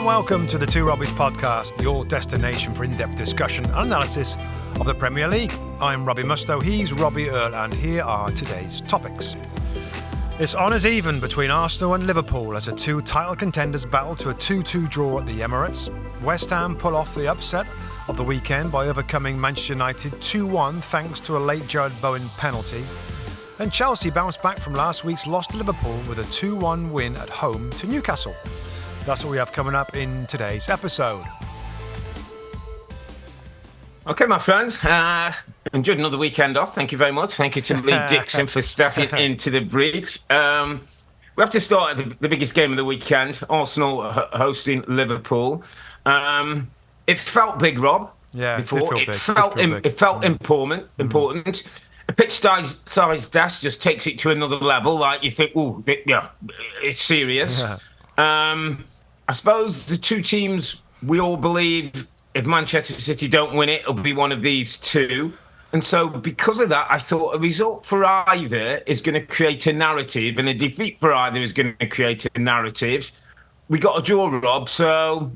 and welcome to the Two Robbies podcast, your destination for in-depth discussion and analysis of the Premier League. I'm Robbie Mustoe, he's Robbie Earle, and here are today's topics. It's honours even between Arsenal and Liverpool as the two title contenders battle to a 2-2 draw at the Emirates. West Ham pull off the upset of the weekend by overcoming Manchester United 2-1 thanks to a late Jarrod Bowen penalty. And Chelsea bounced back from last week's loss to Liverpool with a 2-1 win at home to Newcastle. That's what we have coming up in today's episode. Okay, my friends, enjoyed another weekend off. Thank you very much. Thank you to Lee Dixon for stepping into the breach. We have to start at the biggest game of the weekend, Arsenal hosting Liverpool. It felt big, Rob. Yeah, before. It felt important. A pitch size dash just takes it to another level. Like you think, it's serious. Yeah. I suppose the two teams we all believe, if Manchester City don't win it, it'll be one of these two. And so because of that, I thought a result for either is going to create a narrative and a defeat for either is going to create a narrative. We got a draw, Rob, so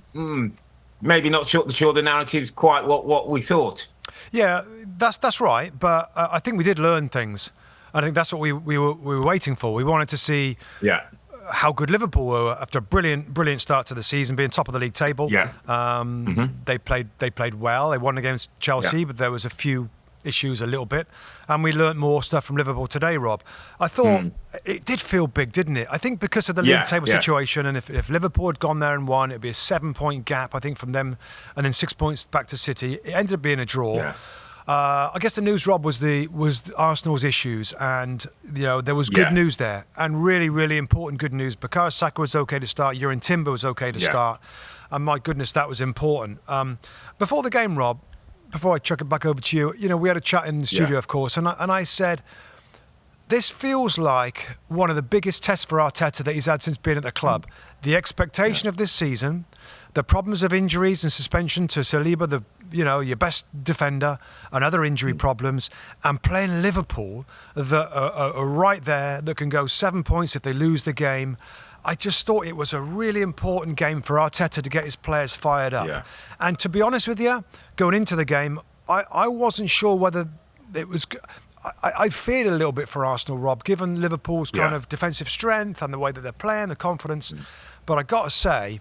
maybe not sure the narrative's quite what we thought. Yeah, that's right. But I think we did learn things. I think that's what we were waiting for. We wanted to see how good Liverpool were after a brilliant start to the season, being top of the league table. Yeah. They played well. They won against Chelsea, but there was a few issues a little bit. And we learnt more stuff from Liverpool today, Rob. I thought it did feel big, didn't it? I think because of the league table situation, and if Liverpool had gone there and won, it'd be a 7-point gap, I think, from them, and then 6 points back to City. It ended up being a draw. Yeah. I guess the news, Rob, was Arsenal's issues, and there was good news there, and really, really important good news. Bukayo Saka was okay to start. Jurrien Timber was okay to start, and my goodness, that was important. Before the game, Rob, before I chuck it back over to you, we had a chat in the studio, of course, and I said, this feels like one of the biggest tests for Arteta that he's had since being at the club. The expectation of this season, the problems of injuries and suspension to Saliba, your best defender, and other injury problems, and playing Liverpool that are right there, that can go 7 points if they lose the game. I just thought it was a really important game for Arteta to get his players fired up. Yeah. And to be honest with you, going into the game, I wasn't sure whether it was... I feared a little bit for Arsenal, Rob, given Liverpool's kind of defensive strength and the way that they're playing, the confidence. But I got to say,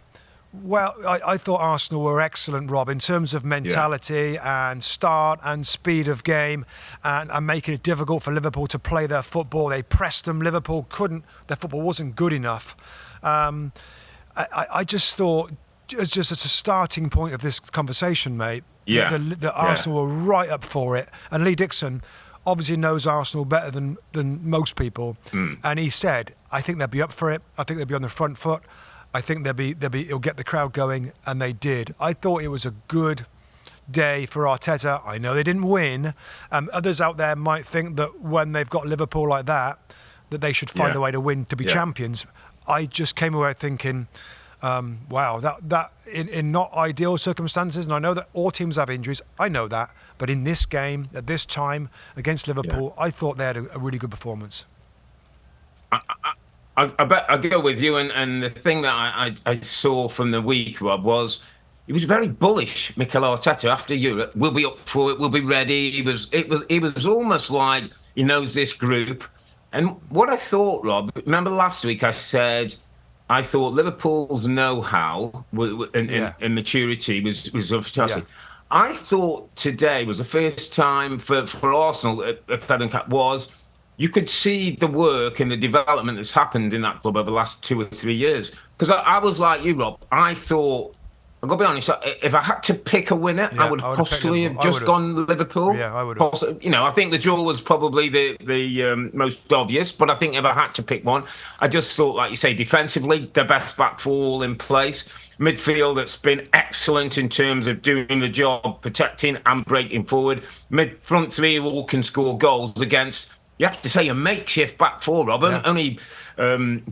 I thought Arsenal were excellent, Rob, in terms of mentality and start and speed of game and making it difficult for Liverpool to play their football. They pressed them. Liverpool couldn't. Their football wasn't good enough. I just thought, as a starting point of this conversation, mate, that Arsenal were right up for it. And Lee Dixon obviously knows Arsenal better than most people. And he said, I think they'll be up for it. I think they'll be on the front foot. I think it'll get the crowd going, and they did. I thought it was a good day for Arteta. I know they didn't win. Others out there might think that when they've got Liverpool like that they should find a way to win, to be champions. I just came away thinking, wow, that in not ideal circumstances, and I know that all teams have injuries, I know that, but in this game, at this time, against Liverpool, I thought they had a really good performance. I bet I go with you, and the thing that I saw from the week, Rob, was he was very bullish, Mikel Arteta, after Europe. We'll be up for it. We'll be ready. It was almost like he knows this group. And what I thought, Rob, remember last week I said I thought Liverpool's know-how and maturity was of Chelsea. Yeah. I thought today was the first time for Arsenal at Fed Cup was. You could see the work and the development that's happened in that club over the last 2 or 3 years. Because I was like you, Rob. I thought, I've got to be honest, if I had to pick a winner, I would possibly have just gone Liverpool. Yeah, I would have. I think the draw was probably the most obvious. But I think if I had to pick one, I just thought, like you say, defensively, the best back four all in place. Midfield that's been excellent in terms of doing the job, protecting and breaking forward. Front three all can score goals against... You have to say a makeshift back four, Rob. Yeah. Only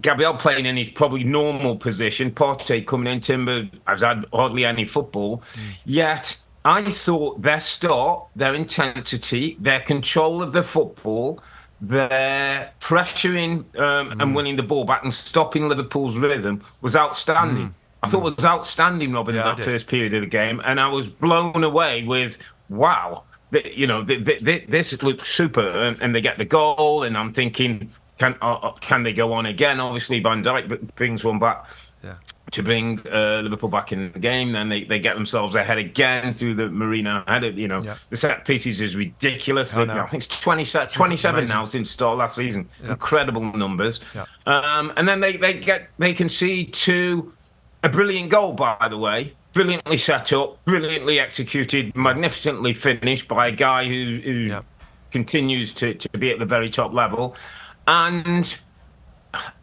Gabriel playing in his probably normal position. Partey coming in. Timber has had hardly any football. Yet I thought their start, their intensity, their control of the football, their pressuring and winning the ball back and stopping Liverpool's rhythm was outstanding. I thought was outstanding, Robin, in that first period of the game, and I was blown away with, wow, this looks super, and they get the goal, and I'm thinking, can they go on again? Obviously, Van Dijk brings one back. Yeah. To bring Liverpool back in the game, then they get themselves ahead again through the Marino header. The set pieces is ridiculous. I think it's 27 now since start last season. Yeah. Incredible numbers. Yeah. And then they concede to a brilliant goal, by the way, brilliantly set up, brilliantly executed, magnificently finished by a guy who continues to be at the very top level, and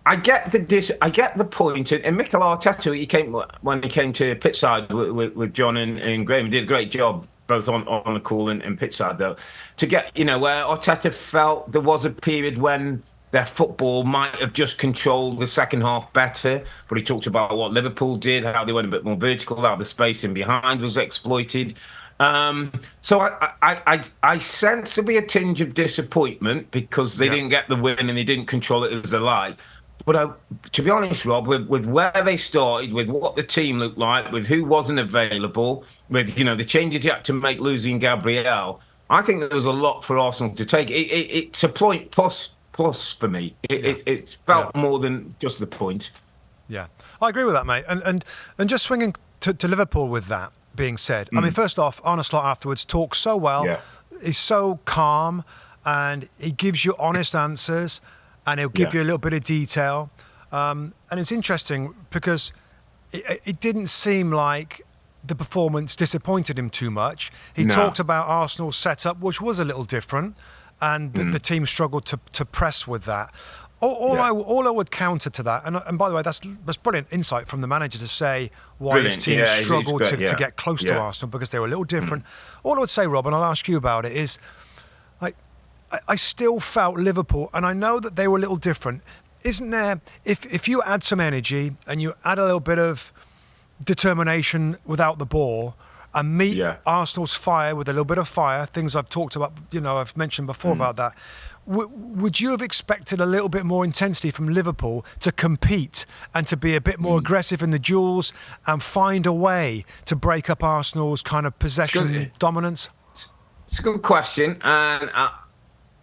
I get the point, and Mikel Arteta, when he came to pitchside with John and Graham, he did a great job both on the call and pitchside, though, to get, where Arteta felt there was a period when their football might have just controlled the second half better, but he talked about what Liverpool did, how they went a bit more vertical, how the space in behind was exploited. So I sense there'll be a tinge of disappointment because they didn't get the win and they didn't control it as they like. But to be honest, Rob, with where they started, with what the team looked like, with who wasn't available, with the changes you had to make losing Gabriel, I think there was a lot for Arsenal to take. It's a point plus for me. It felt more than just the point. Yeah, I agree with that, mate. And just swinging to Liverpool with that being said, I mean, first off, Arne Slot afterwards talks so well. Yeah. He's so calm, and he gives you honest answers, and he'll give you a little bit of detail. And it's interesting because it didn't seem like the performance disappointed him too much. He talked about Arsenal's setup, which was a little different, and the team struggled to press with that. All I would counter to that, and by the way, that's brilliant insight from the manager to say why his team struggled to get close to Arsenal because they were a little different. All I would say, Rob, and I'll ask you about it, is I still felt Liverpool, and I know that they were a little different. Isn't there, if you add some energy and you add a little bit of determination without the ball and meet Arsenal's fire with a little bit of fire, things I've talked about, I've mentioned before about that, would you have expected a little bit more intensity from Liverpool to compete and to be a bit more aggressive in the duels and find a way to break up Arsenal's kind of possession dominance? It's a good question. And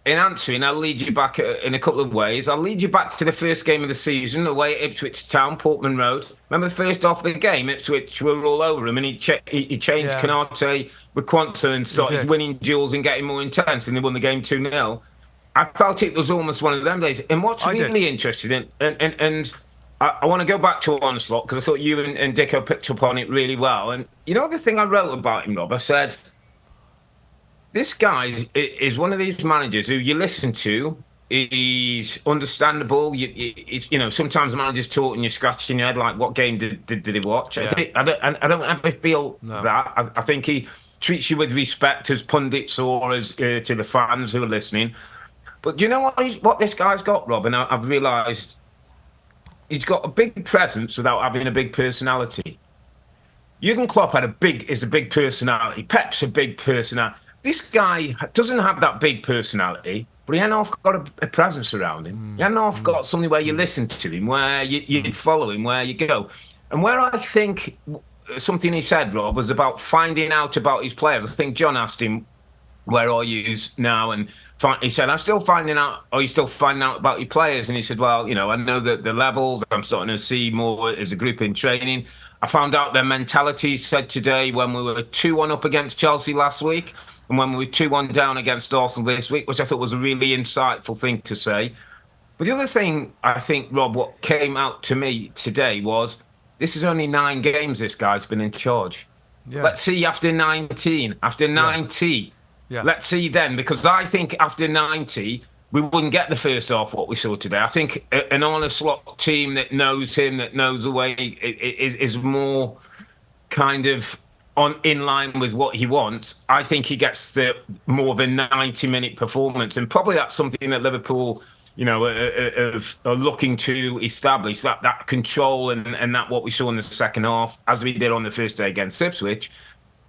in answering, I'll lead you back in a couple of ways. I'll lead you back to the first game of the season, away at Ipswich Town, Portman Road. Remember the first half of the game, Ipswich were all over him, and he changed Canate with Quanta and started winning duels and getting more intense, and they won the game 2-0. I felt it was almost one of them days. And what's really interesting, and I want to go back to Arne Slot, because I thought you and Dicko picked up on it really well. And the thing I wrote about him, Rob, I said, this guy is one of these managers who you listen to, he's understandable. Sometimes managers talk and you're scratching your head like, what game did he watch? Yeah. I don't ever feel that. I think he treats you with respect as pundits or as to the fans who are listening. But do you know what this guy's got, Rob? And I've realised he's got a big presence without having a big personality. Jurgen Klopp is a big personality. Pep's a big personality. This guy doesn't have that big personality, but he ain't half got a presence around him. He ain't half got something where you listen to him, where you follow him, where you go. And where I think something he said, Rob, was about finding out about his players. I think John asked him, where are you now? And he said, are you still finding out about your players? And he said, well, I know that the levels, I'm starting to see more as a group in training. I found out their mentality, he said today, when we were 2-1 up against Chelsea last week and when we were 2-1 down against Arsenal this week, which I thought was a really insightful thing to say. But the other thing, I think, Rob, what came out to me today was, this is only 9 games this guy's been in charge. Yeah. Let's see after 19, after 90. Yeah. Let's see then, because I think after 90, we wouldn't get the first half what we saw today. I think an Arne Slot team that knows him, that knows the way, is more kind of in line with what he wants. I think he gets more of a 90-minute performance, and probably that's something that Liverpool, are looking to establish, that control and that what we saw in the second half, as we did on the first day against Ipswich.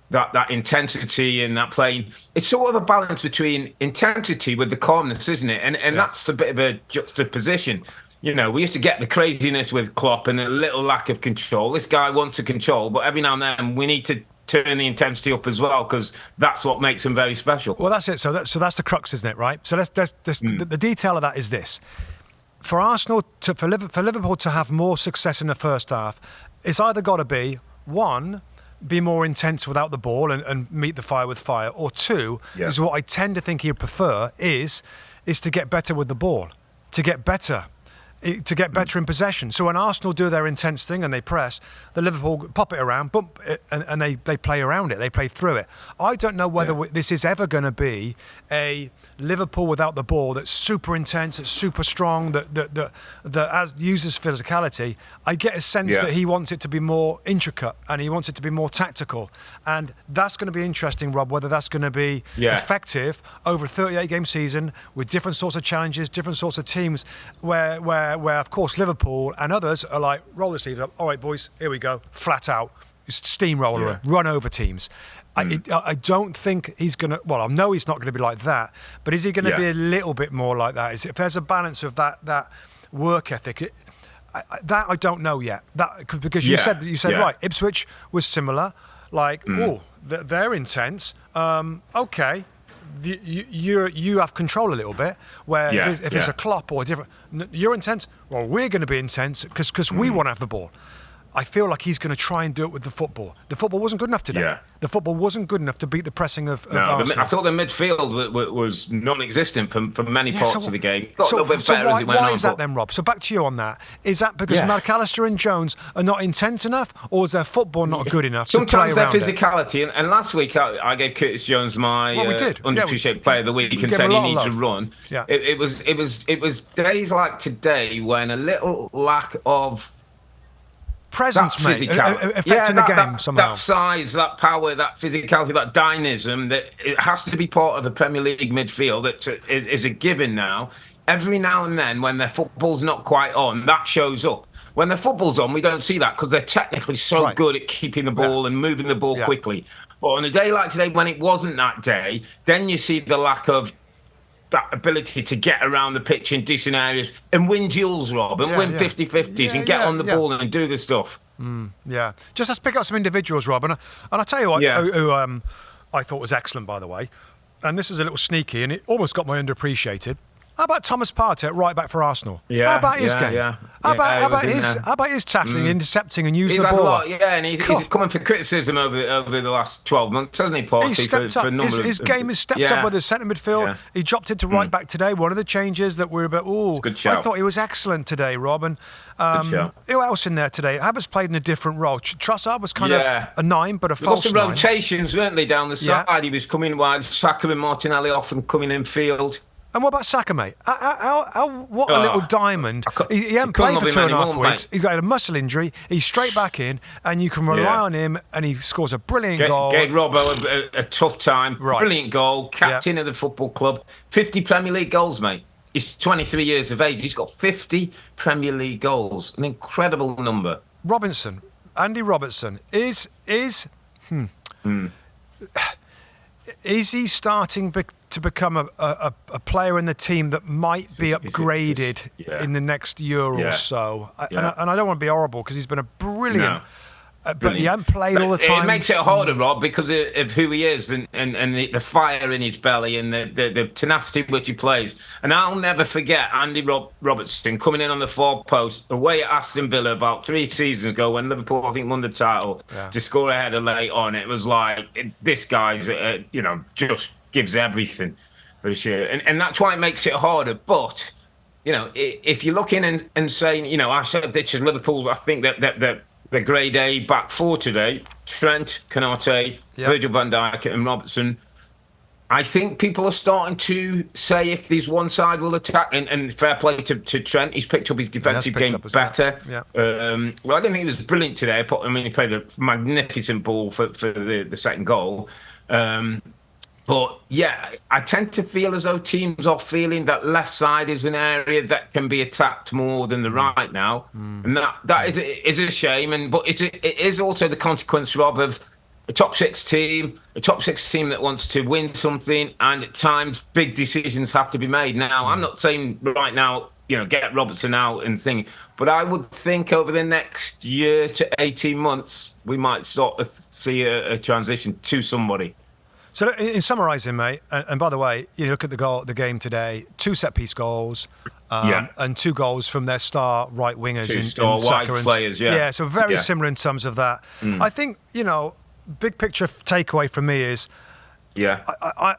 That intensity and that playing, it's sort of a balance between intensity with the calmness, isn't it? And that's a bit of a juxtaposition. we used to get the craziness with Klopp and a little lack of control. This guy wants to control, but every now and then we need to turn the intensity up as well, because that's what makes him very special. Well, that's it. So that's the crux, isn't it? Right. So the detail of that is this: for Arsenal for Liverpool to have more success in the first half, it's either got to be one, be more intense without the ball and meet the fire with fire, or two, is what I tend to think he'd prefer is to get better with the ball, to get better in possession. So when Arsenal do their intense thing and they press, the Liverpool pop it around, bump it, and they play around it, they play through it. I don't know whether this is ever going to be a Liverpool without the ball that's super intense, that's super strong, that uses physicality. I get a sense that he wants it to be more intricate and he wants it to be more tactical. And that's going to be interesting, Rob, whether that's going to be effective over a 38-game season with different sorts of challenges, different sorts of teams where of course Liverpool and others are like, roll the sleeves up, all right boys, here we go, flat out, steamroller, run over teams. I don't think he's going to, well, I know he's not going to be like that, but is he going to be a little bit more like that? If there's a balance of that work ethic, I don't know yet. Because you said right, Ipswich was similar, like, they're intense, okay. You have control a little bit, where if it's a Klopp or different, you're intense, well, we're going to be intense because we want to have the ball. I feel like he's going to try and do it with the football. The football wasn't good enough today. The football wasn't good enough to beat the pressing of Arsenal. I thought the midfield was non-existent for many parts of the game. Got a little bit better as it went on. Why is that then, Rob? So back to you on that. Is that because McAllister and Jones are not intense enough, or is their football not good enough to play around Sometimes their physicality, and last week I gave Curtis Jones my underappreciated player of the week and said he needs to run. It was days like today when a little lack of presence, mate, affecting the game somehow. That size, that power, that physicality, that dynamism, that it has to be part of a Premier League midfield that is a given now. Every now and then, when their football's not quite on, that shows up. When their football's on, we don't see that because they're technically so good at keeping the ball and moving the ball quickly. But on a day like today, when it wasn't that day, then you see the lack of that ability to get around the pitch in decent areas and win duels, Rob, and win 50-50s and get on the ball and do the stuff. Just let's pick up some individuals, Rob. And I'll tell you what, who I thought was excellent, by the way. And this is a little sneaky, and it almost got my underappreciated. How about Thomas Partey at right back for Arsenal? How about his game? How about his tackling, intercepting, and using the ball? And he's coming for criticism over the last 12 months, hasn't he, Partey? He's stepped up. His game has stepped up with his centre midfield. He dropped into right back today. One of the changes that were a bit. I thought he was excellent today, Rob. And who else in there today? Havertz played in a different role. Trossard was kind of a 9, but a false 9. Lots of rotations, weren't they, down the side? He was coming wide, Saka and Martinelli often coming in field. And what about Saka, mate? What a little diamond. He hadn't played for 2.5 weeks. He got a muscle injury. He's straight back in, and you can rely on him, and he scores a brilliant goal. Gave Robbo a tough time. Brilliant goal. Captain of the football club. 50 Premier League goals, mate. He's 23 years of age. He's got 50 Premier League goals. An incredible number. Andy Robertson, is he starting to become a player in the team that might be upgraded in the next year or so? And I don't want to be horrible because he's been a brilliant. But he hasn't played all the time. It makes it harder, Rob, because of who he is and the fire in his belly and the tenacity which he plays. And I'll never forget Andy Robertson coming in on the far post away at Aston Villa about 3 seasons ago when Liverpool, I think, won the title to score a header late on. It was like, this guy's, just gives everything for sure. And that's why it makes it harder. But, if you're looking and saying, I said this is Liverpool, I think that the grade A back four today, Trent, Konate, Virgil van Dijk and Robertson. I think people are starting to say if there's one side will attack, and fair play to Trent, he's picked up his defensive game better. Well, I didn't think he was brilliant today. He played a magnificent ball for the second goal. But I tend to feel as though teams are feeling that left side is an area that can be attacked more than the right now, and that is a shame. But it is also the consequence, Rob, of a top six team that wants to win something, and at times big decisions have to be made. Now, I'm not saying right now get Robertson out and thing. But I would think over the next year to 18 months, we might sort of see a transition to somebody. So in summarising, mate, and by the way, you look at the game today, 2 set-piece goals, and 2 goals from their star right wingers in wide players, yeah, so very similar in terms of that. I think, big picture takeaway from me is, I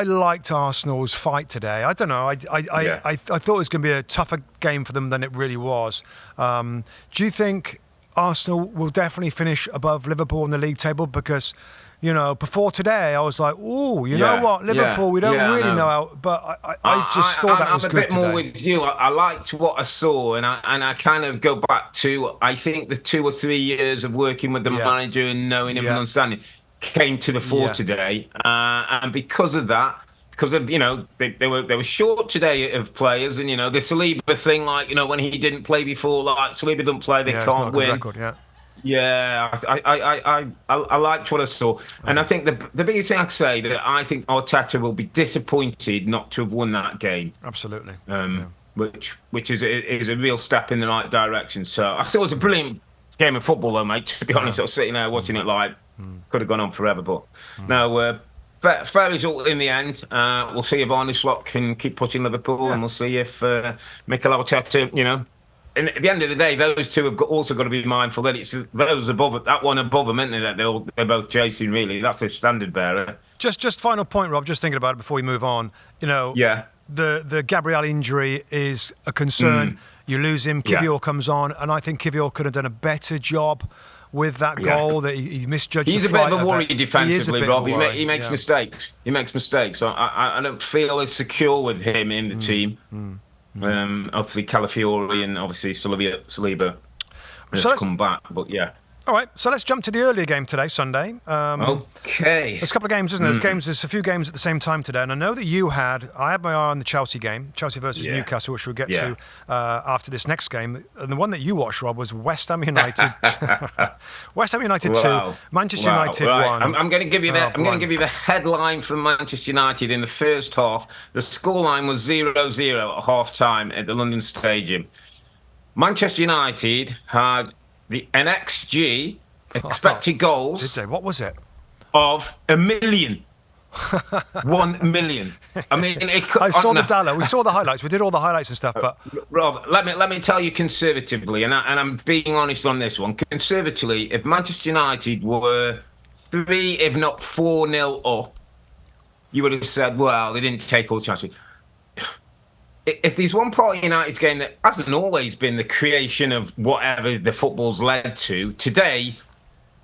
liked Arsenal's fight today. I don't know. I thought it was going to be a tougher game for them than it really was. Do you think Arsenal will definitely finish above Liverpool in the league table? Because, before today, I was like, oh, you know what? Liverpool, we don't really know how. But I just thought that was good today. I'm a bit more with you. I liked what I saw, and I kind of go back to, I think, the 2 or 3 years of working with the manager and knowing him and understanding came to the fore today, and because of that, they were short today of players, and the Saliba thing, when he didn't play before, Saliba doesn't play, they can't win. Record, I liked what I saw, and I think the biggest thing I'd say that I think Arteta will be disappointed not to have won that game. Absolutely, which is a real step in the right direction. So I thought it was a brilliant game of football, though, mate. To be honest, I was sitting there watching it live. Could have gone on forever, but no. Fair result in the end. We'll see if Arne Slot can keep pushing Liverpool, and we'll see if Mikel Arteta, And at the end of the day, those two have also got to be mindful that it's those above that one above them, isn't it? That they're both chasing. Really, that's their standard bearer. Just final point, Rob. Just thinking about it before we move on. The Gabriel injury is a concern. You lose him. Kivior comes on, and I think Kivior could have done a better job with that goal. That he misjudged. He's the a bit flight of a worry defensively, Rob. He makes mistakes. He makes mistakes. I don't feel as secure with him in the team. Obviously Calafiori and obviously Saliba has come back, but All right, so let's jump to the earlier game today, Sunday. Okay. There's a couple of games, isn't there? There's a few games at the same time today, and I know that I had my eye on the Chelsea game, Chelsea versus Newcastle, which we'll get to after this next game. And the one that you watched, Rob, was West Ham United. West Ham United 2, Manchester United 1. I'm going to give you I'm going to give you the headline from Manchester United in the first half. The scoreline was 0-0 at half-time at the London Stadium. Manchester United had an XG, expected goals. Did they? What was it? Of 1 million. 1 million. I mean, I saw the data. We saw the highlights. We did all the highlights and stuff. But Rob, let me tell you conservatively, and I'm being honest on this one. Conservatively, if Manchester United were 3, if not 4-0 up, you would have said, well, they didn't take all the chances. If there's one part of United's game that hasn't always been the creation of whatever the football's led to, today,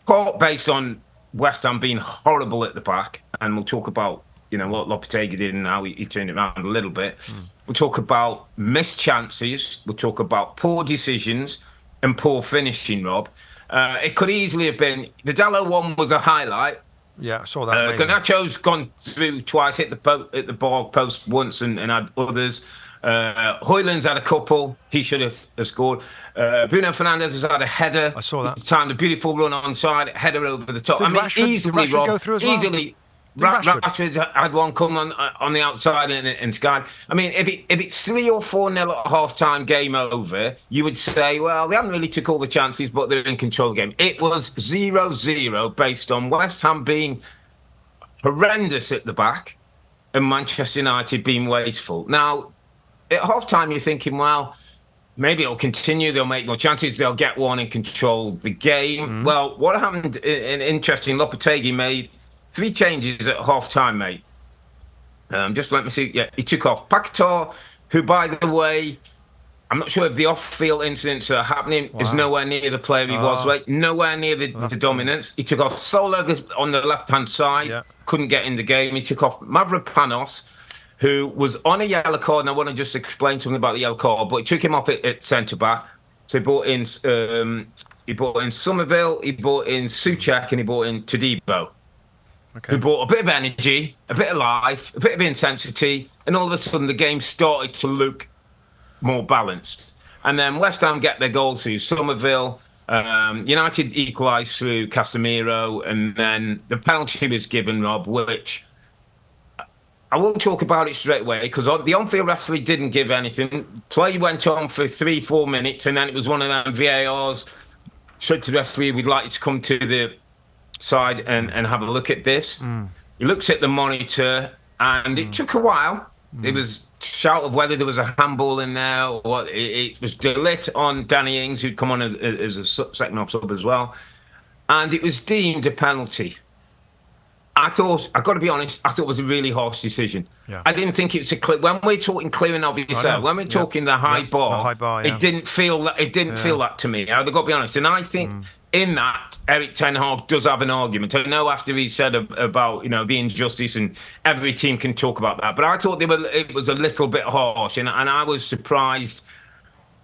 part based on West Ham being horrible at the back, and we'll talk about what Lopetegui did and how he turned it around a little bit. We'll talk about missed chances. We'll talk about poor decisions and poor finishing, Rob. It could easily have been... The Dalot one was a highlight. Yeah, I saw that. Garnacho's gone through twice, hit the bar post once and had others. Højlund's had a couple. He should have scored. Bruno Fernandes has had a header. I saw that. Timed a beautiful run onside, header over the top. Did Rashford go through as well? Easily. Rashford had one come on the outside and skied. I mean, if it's 3 or 4-0 at half-time, game over, you would say, well, they haven't really took all the chances, but they're in control of the game. It was 0-0 based on West Ham being horrendous at the back and Manchester United being wasteful. Now, at half-time, you're thinking, well, maybe it'll continue. They'll make more chances. They'll get one and control the game. Well, what happened, interesting, Lopetegui made 3 changes at half-time, mate. Just let me see. Yeah, he took off Paquetá, who, by the way, I'm not sure if the off-field incidents are happening, is nowhere near the player he was, right? Nowhere near the dominance. He took off Soler on the left-hand side, couldn't get in the game. He took off Mavropanos, who was on a yellow card, and I want to just explain something about the yellow card, but he took him off at centre-back. So he brought in Somerville, he brought in Souček, and he brought in Todibo, who brought a bit of energy, a bit of life, a bit of intensity, and all of a sudden the game started to look more balanced. And then West Ham get their goal through Somerville. United equalised through Casemiro, and then the penalty was given, Rob, which I will talk about it straight away because the on-field referee didn't give anything. Play went on for 3-4 minutes, and then it was one of them VARs. Said to the referee, we'd like you to come to the side and have a look at this. He looks at the monitor, and it took a while. It was shout of whether there was a handball in there or what. It was delit on Danny Ings, who'd come on as a second off sub as well, and it was deemed a penalty. I've got to be honest, I thought it was a really harsh decision. Yeah. I didn't think it's a clear. When we're talking clear and obvious, when we're talking the high bar, it didn't feel that. It didn't feel that to me. I've got to be honest, and I think in that Erik Ten Hag does have an argument. I know after he said about the injustice and every team can talk about that, but I thought it was a little bit harsh, and I was surprised.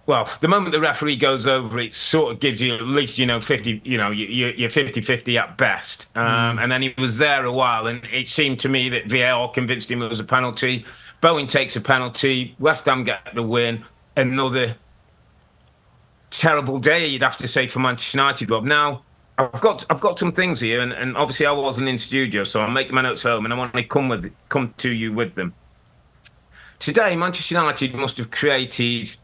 Well, the moment the referee goes over, it sort of gives you at least, 50, you're 50-50 at best. And then he was there a while, and it seemed to me that VAR convinced him it was a penalty. Bowen takes a penalty. West Ham get the win. Another terrible day, you'd have to say, for Manchester United, Rob. Now, I've got some things here, and obviously I wasn't in studio, so I'm making my notes home, and I want to come to you with them. Today, Manchester United must have created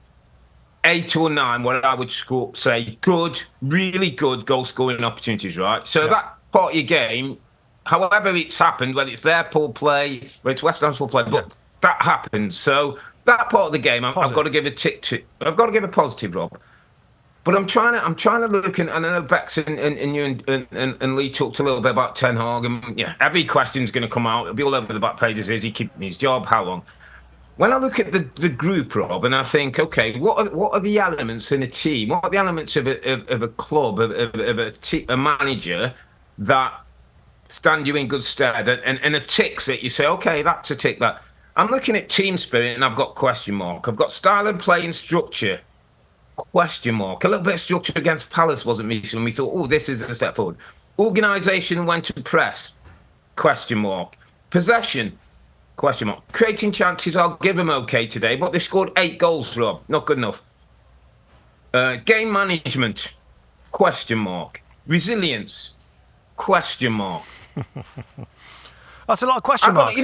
8 or 9, what I would say good, really good goal-scoring opportunities, right? So that part of your game, however it's happened, whether it's their poor play, whether it's West Ham's poor play, but that happens. So that part of the game, I've got to give a tick to. I've got to give a positive, Rob. But I'm trying to look, and I know Bex and you and Lee talked a little bit about Ten Hag, and every question's going to come out. It'll be all over the back pages. Is he keeping his job? How long? When I look at the group, Rob, and I think, okay, what are the elements in a team? What are the elements of a club, of a manager that stand you in good stead? And a ticks that you say, okay, that's a tick. That I'm looking at team spirit, and I've got question mark. I've got style of play and structure, question mark. A little bit of structure against Palace wasn't missing, and we thought, oh, this is a step forward. Organisation when to press, question mark. Possession. Question mark. Creating chances, I'll give them okay today, but they scored 8 goals, Rob. Not good enough. Game management, question mark. Resilience, question mark. That's a lot of question marks.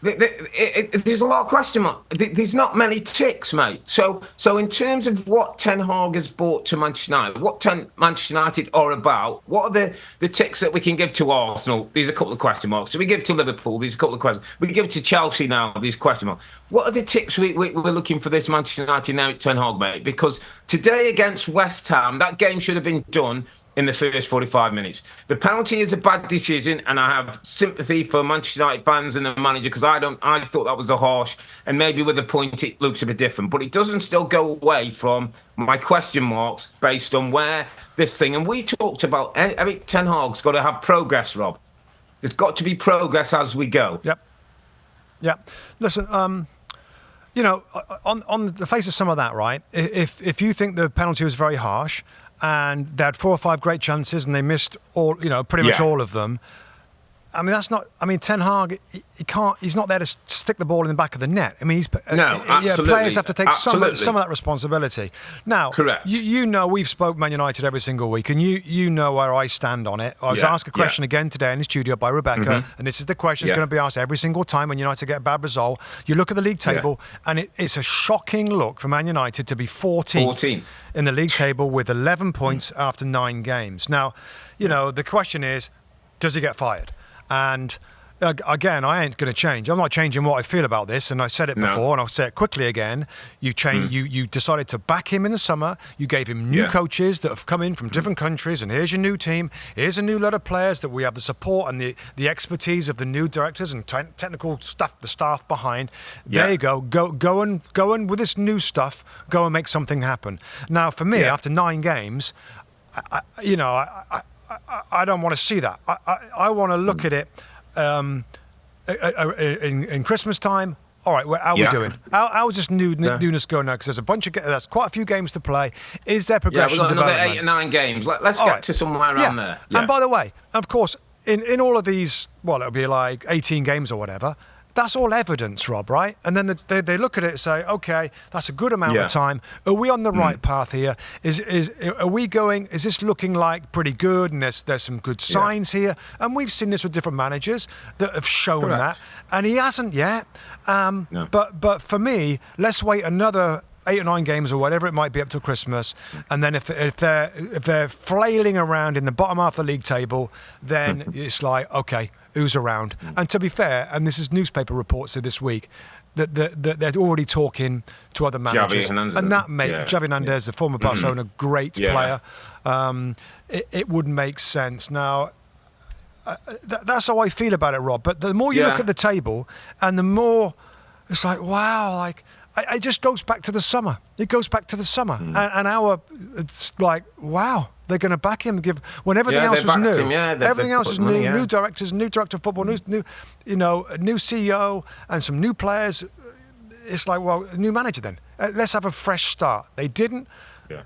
There's a lot of question marks. There's not many ticks, mate. So in terms of what Ten Hag has brought to Manchester United, what Manchester United are about, what are the ticks that we can give to Arsenal? These are a couple of question marks. So we give to Liverpool, these are a couple of questions. We give to Chelsea now, these question marks. What are the ticks we're looking for this Manchester United now at Ten Hag, mate? Because today against West Ham, that game should have been done in the first 45 minutes. The penalty is a bad decision, and I have sympathy for Manchester United fans and the manager because I thought that was a harsh, and maybe with a point it looks a bit different, but it doesn't still go away from my question marks based on where this thing, and we talked about Erik Ten Hag's got to have progress, Rob. There's got to be progress as we go. Yep. Listen, on the face of some of that, right, if you think the penalty was very harsh, and they had 4 or 5 great chances, and they missed all, pretty much all of them. I mean, that's not. I mean, Ten Hag, he can't. He's not there to stick the ball in the back of the net. I mean, players have to take some of that responsibility. Now, correct. We've spoke Man United every single week, and you know where I stand on it. I was asked a question again today in the studio by Rebecca, and this is the question that's going to be asked every single time when United get a bad result. You look at the league table, and it's a shocking look for Man United to be 14th in the league table with 11 points after 9 games. Now, the question is, does he get fired? And again, I ain't going to change. I'm not changing what I feel about this, and I said it before, and I'll say it quickly again. You decided to back him in the summer. You gave him new coaches that have come in from different countries, and here's your new team. Here's a new lot of players that we have the support and the expertise of the new directors and technical staff, the staff behind. There you go. Go and with this new stuff, go and make something happen. Now, for me, after 9 games, I don't want to see that. I want to look at it in Christmas time. All right, how are we doing? How is this newness going now? Because there's quite a few games to play. Is there progression? We've got another 8 or 9 games. Let's get to somewhere around there. And by the way, of course, in all of these, it'll be like 18 games or whatever. that's all evidence, Rob, right? And then they look at it and say, okay, that's a good amount of time. Are we on the right path here? Are we going? Is this looking like pretty good? And there's some good signs here. And we've seen this with different managers that have shown that, and he hasn't yet. But for me, let's wait another 8 or 9 games or whatever it might be up till Christmas, and then if they're flailing around in the bottom half of the league table, then it's like, okay, who's around? And to be fair, and this is newspaper reports of this week, that they're already talking to other managers, and that Xavi Hernandez, the former Barcelona great player, it would make sense now. That's how I feel about it, Rob. But the more you look at the table, and the more it's like, wow, like. It just goes back to the summer. It goes back to the summer, and it's like, wow, they're going to back him. When everything else was new, everything else is new. New directors, new director of football, new CEO, and some new players. It's like, well, new manager then. Let's have a fresh start. They didn't,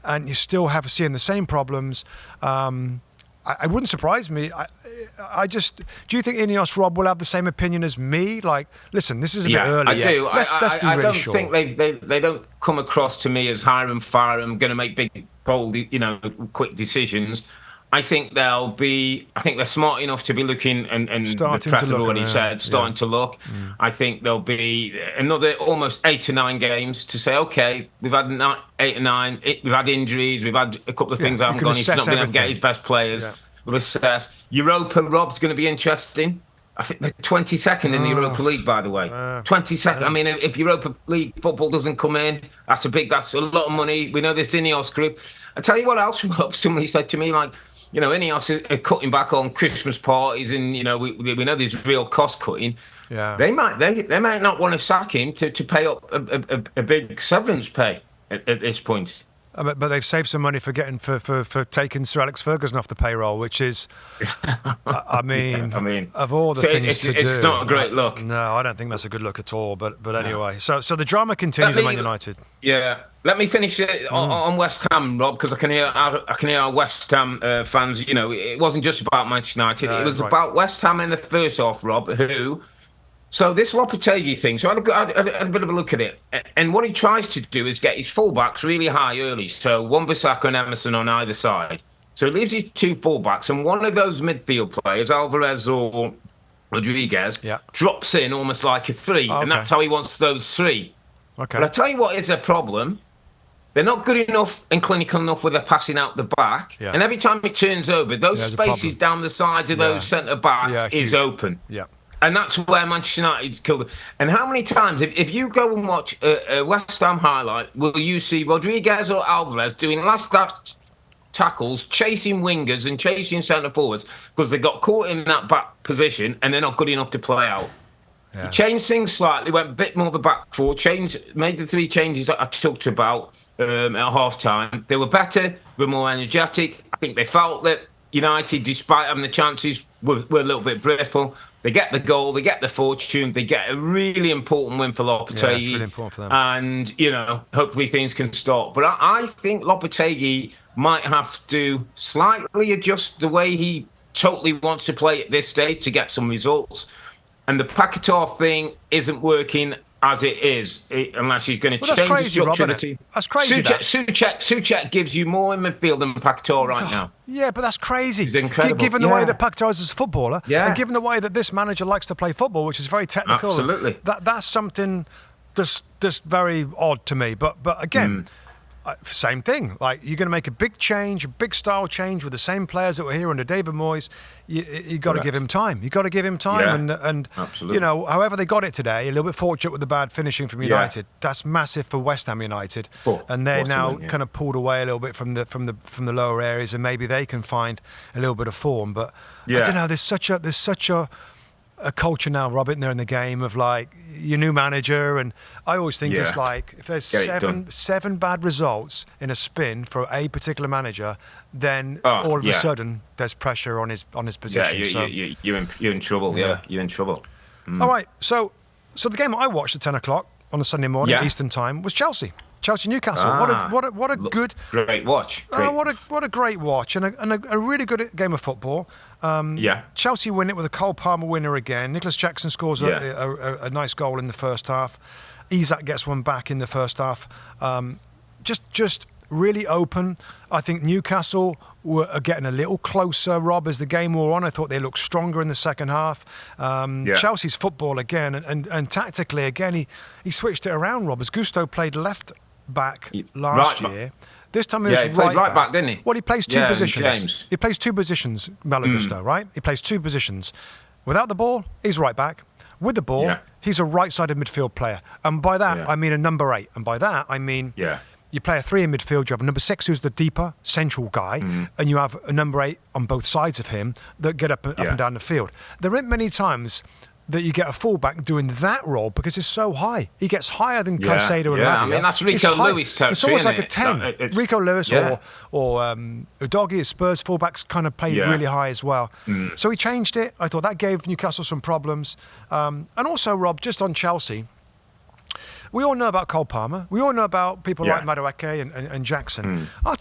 and you still seeing the same problems. I wouldn't surprise me. Do you think Ineos, Rob, will have the same opinion as me? Like, listen, this is a bit early. I do. Let's be really don't sure. think they don't come across to me as hire and fire and going to make big, bold, quick decisions. I think they're smart enough to be looking, and the press have already said, starting to look. I think there'll be another almost 8 to 9 games to say, okay, we've had 8 or 9, we've had injuries, we've had a couple of things that haven't gone. He's not been able to get his best players. Yeah. We'll assess. Europa, Rob's going to be interesting. I think they're 22nd in the Europa League, by the way. 22nd. I mean, if Europa League football doesn't come in, that's a lot of money. We know this Ineos group. I tell you what else, Rob, somebody said to me, like, Ineos are cutting back on Christmas parties, and we know there's real cost cutting. Yeah, they might not want to sack him to pay up a big severance pay at this point. But they've saved some money for taking Sir Alex Ferguson off the payroll, which is, I mean, of all the things to do, it's not a great look. No, I don't think that's a good look at all. But anyway, so the drama continues at Man United. Yeah, let me finish it on West Ham, Rob, because I can hear our West Ham fans. It wasn't just about Manchester United; it was about West Ham in the first half, Rob. So this Lopetegui thing, so I had a bit of a look at it. And what he tries to do is get his fullbacks really high early. So Wan-Bissaka and Emerson on either side. So he leaves his 2 fullbacks, and one of those midfield players, Alvarez or Rodriguez, drops in almost like a 3. And that's how he wants those 3. Okay. But I tell you what is a problem. They're not good enough and clinical enough with their passing out the back. Yeah. And every time it turns over, those spaces down the side of those centre-backs is open. Yeah. And that's where Manchester United killed it. And how many times, if you go and watch a West Ham highlight, will you see Rodriguez or Alvarez doing last tackles, chasing wingers and chasing centre-forwards because they got caught in that back position and they're not good enough to play out? Yeah. He changed things slightly, went a bit more of a back four, made the 3 changes that I talked about at half-time. They were better, were more energetic. I think they felt that United, despite having the chances, were a little bit brittle. They get the goal, they get the fortune, they get a really important win for Lopetegui. Yeah, it's really important for them. And, hopefully things can stop. But I think Lopetegui might have to slightly adjust the way he totally wants to play at this stage to get some results. And the Paquetá thing isn't working as it is, unless he's going to change the structure of the team. That's crazy. Souček gives you more in midfield than Paquetá right now. Yeah, but that's crazy. He's incredible. Given the way that Paquetá is as a footballer, and given the way that this manager likes to play football, which is very technical. Absolutely. That's something just very odd to me. But again, same thing. Like, you're going to make a big change, a big style change with the same players that were here under David Moyes. You got to give him time. You got to give him time, and however they got it today, a little bit fortunate with the bad finishing from United. That's massive for West Ham United, and they're now kind of pulled away a little bit from the lower areas, and maybe they can find a little bit of form. But I don't know. There's such a culture now, Rob, isn't there, in the game of like your new manager, and I always think it's like if there's seven bad results in a spin for a particular manager, then all of a sudden there's pressure on his position. Yeah, you're in trouble. Yeah, you're in trouble. All right, so the game I watched at 10 o'clock on a Sunday morning Eastern time was Chelsea. Chelsea Newcastle. What a good, great watch. What a great watch and a really good game of football. Chelsea win it with a Cole Palmer winner again. Nicholas Jackson scores a nice goal in the first half. Isak gets one back in the first half. Just really open. I think Newcastle were getting a little closer, Rob, as the game wore on. I thought they looked stronger in the second half. Chelsea's football again, and tactically again, he switched it around, Rob, as Gusto played left back last year. This time he was right back, didn't he? Well, he plays two positions. James. He plays two positions, Malo Gusto, right? He plays two positions. Without the ball, he's right back. With the ball, he's a right-sided midfield player. And by that, I mean a number 8. And by that, I mean you play a 3 in midfield, you have a number 6 who's the deeper, central guy, and you have a number 8 on both sides of him that get up and down the field. There aren't many times that you get a fullback doing that role because it's so high. He gets higher than Caicedo and Lavia. I mean, that's Rico Lewis territory. It's almost like a 10. Rico Lewis or Udogie, Spurs fullbacks kind of played really high as well. So he changed it. I thought that gave Newcastle some problems. And also, Rob, just on Chelsea, we all know about Cole Palmer. We all know about people like Madueke and Jackson. I'll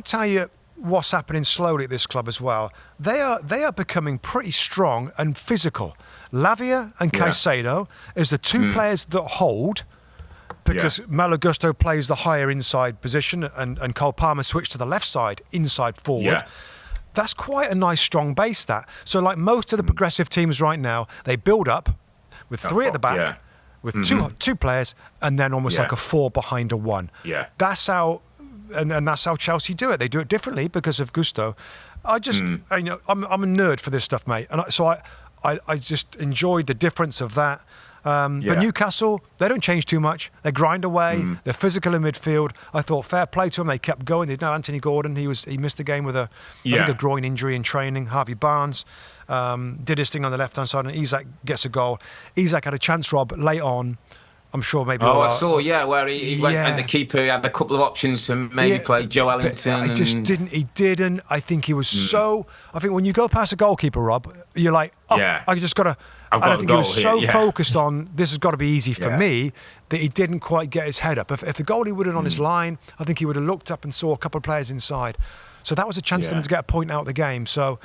tell you what's happening slowly at this club as well. They are becoming pretty strong and physical. Lavia and Caicedo is the two players that hold, because Malo Gusto plays the higher inside position and Cole Palmer switched to the left side, inside forward. That's quite a nice strong base, that. So like most of the progressive teams right now, they build up with 3 at the back, with two players, and then almost like a 4 behind a 1. That's how, and that's how Chelsea do it. They do it differently because of Gusto. I just, I'm a nerd for this stuff, mate. And I just enjoyed the difference of that. But Newcastle, they don't change too much. They grind away. They're physical in midfield. I thought fair play to them. They kept going. They know Anthony Gordon. He missed the game with I think a groin injury in training. Harvey Barnes did his thing on the left-hand side, and Isak gets a goal. Isak had a chance, Rob, late on. I'm sure maybe. I saw, where he went and the keeper had a couple of options to maybe play Joe Ellington. He didn't. I think he was so. I think when you go past a goalkeeper, Rob, you're like, I just got to. I think he was so focused on this has got to be easy for me that he didn't quite get his head up. If the goalie would have on his line, I think he would have looked up and saw a couple of players inside. So that was a chance for them to get a point out of the game. So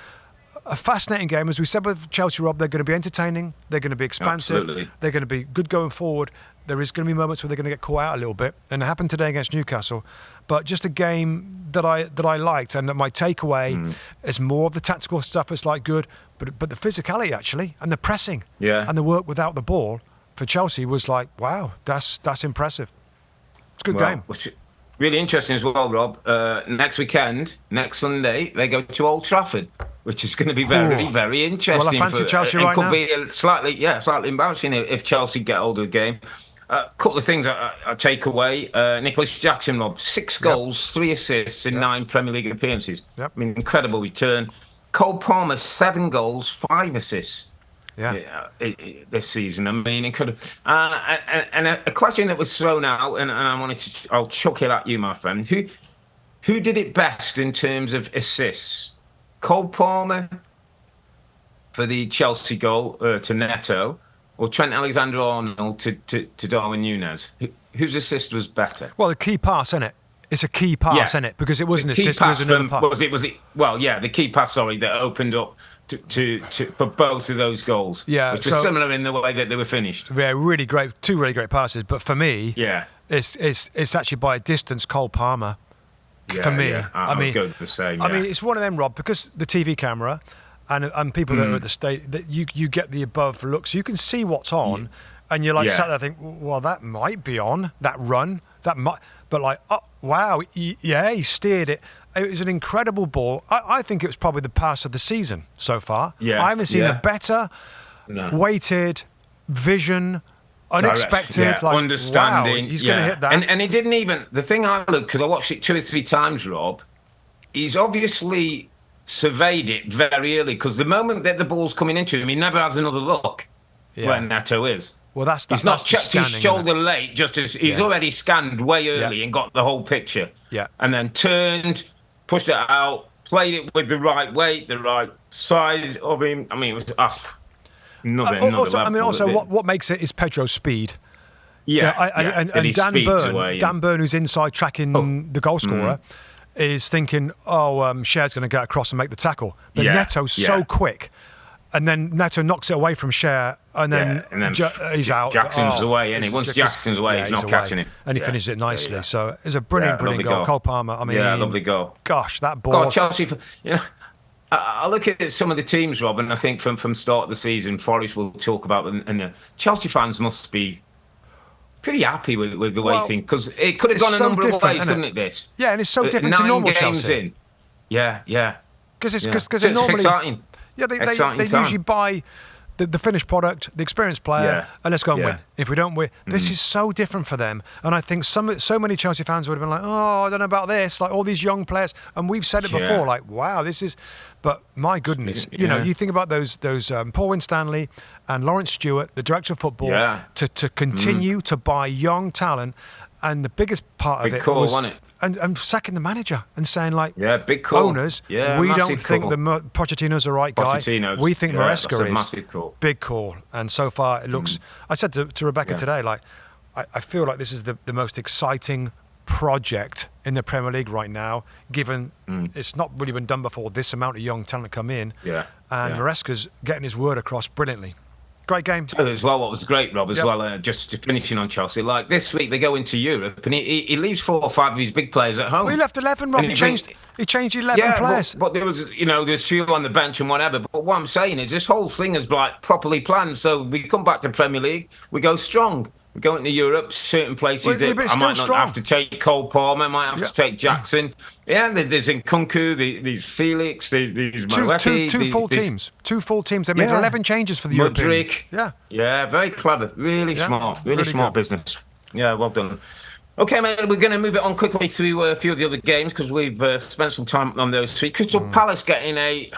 a fascinating game. As we said with Chelsea, Rob, they're going to be entertaining. They're going to be expansive. Absolutely. They're going to be good going forward. There is going to be moments where they're going to get caught out a little bit, and it happened today against Newcastle. But just a game that I liked, and that my takeaway is more of the tactical stuff. It's like good, but the physicality actually, and the pressing, and the work without the ball for Chelsea was like, wow, that's impressive. It's a good game. Really interesting as well, Rob. Next weekend, next Sunday, they go to Old Trafford, which is going to be very, very interesting. Well, I fancy Chelsea right now. It could be slightly embarrassing if Chelsea get hold of the game. A couple of things I take away. Nicholas Jackson, Rob, 6 goals, 3 assists in 9 Premier League appearances. I mean, incredible return. Cole Palmer, 7 goals, 5 assists. This season. I mean, incredible. And a question that was thrown out, and I'll chuck it at you, my friend. Who did it best in terms of assists? Cole Palmer for the Chelsea goal to Neto, or Trent Alexander-Arnold to Darwin Núñez? Whose assist was better? Well, the key pass, isn't it? It's a key pass, isn't it? Because it wasn't an assist, it was another pass. The key pass, that opened up to for both of those goals. Which was similar in the way that they were finished. Yeah, really great, 2 really great passes. But for me, it's actually by a distance Cole Palmer. For me, I mean, go the same. I mean, it's one of them, Rob, because the TV camera and people that are at the state, that you get the above look, so you can see what's on, and you're like sat there think, well, that might be on that run, that might, but like, oh wow, he steered it. It was an incredible ball. I think it was probably the pass of the season so far. I haven't seen a better weighted vision. Unexpected, understanding. Wow, he's going to hit that. And he didn't even. The thing I looked, because I watched it 2 or 3 times, Rob, he's obviously surveyed it very early, because the moment that the ball's coming into him, he never has another look where Neto is. Well, he's not checked his shoulder late, just as he's already scanned way early and got the whole picture. And then turned, pushed it out, played it with the right weight, the right side of him. I mean, it was. Also, what makes it is Pedro's speed. And Dan Burn, who's inside tracking the goal scorer, is thinking, Cher's going to get across and make the tackle. But Neto's so quick. And then Neto knocks it away from Cher, and then he's out. Jackson's away, and once Jackson's away, he's not catching it. And he finished it nicely. So it's a brilliant goal. Cole Palmer, I mean, lovely goal. Gosh, that ball. Chelsea, I look at some of the teams, Rob, and I think from start of the season, Forest will talk about them, and the Chelsea fans must be pretty happy with the way things, because it could have gone a number of ways, couldn't it? This, and it's so different to normal Chelsea. Because it's normally exciting. Yeah, they usually buy the finished product, the experienced player, and let's go and win. If we don't win, this is so different for them. And I think so many Chelsea fans would have been like, I don't know about this, like all these young players. And we've said it before, like, wow, this is. But my goodness, you think about those Paul Winstanley and Lawrence Stewart, the director of football, to continue to buy young talent. And the biggest part of it was, wasn't it? And sacking the manager and saying, like, big call. Owners, we don't think Pochettino's the right guy. We think Maresca is. Massive call. Big call. And so far it looks... I said to Rebecca today, like, I feel like this is the most exciting project in the Premier League right now, given it's not really been done before, this amount of young talent come in. And Maresca's getting his word across brilliantly. Great game. As well, what was great, Rob, as well, just finishing on Chelsea, like this week they go into Europe and he leaves 4 or 5 of his big players at home. Well, he left 11, Rob. He changed 11 players. But there was, there's few on the bench and whatever. But what I'm saying is this whole thing is like properly planned. So we come back to Premier League, we go strong. We go into Europe, certain places. I might not have to take Cole Palmer, I might have to take Jackson. There's Nkunku, there's Felix, there's Moetti. Two full teams. Two full teams. They made 11 changes for the European. Yeah, very clever. Really smart. Really smart business. Yeah, well done. Okay, mate, we're going to move it on quickly to a few of the other games because we've spent some time on those 3. Crystal Palace getting a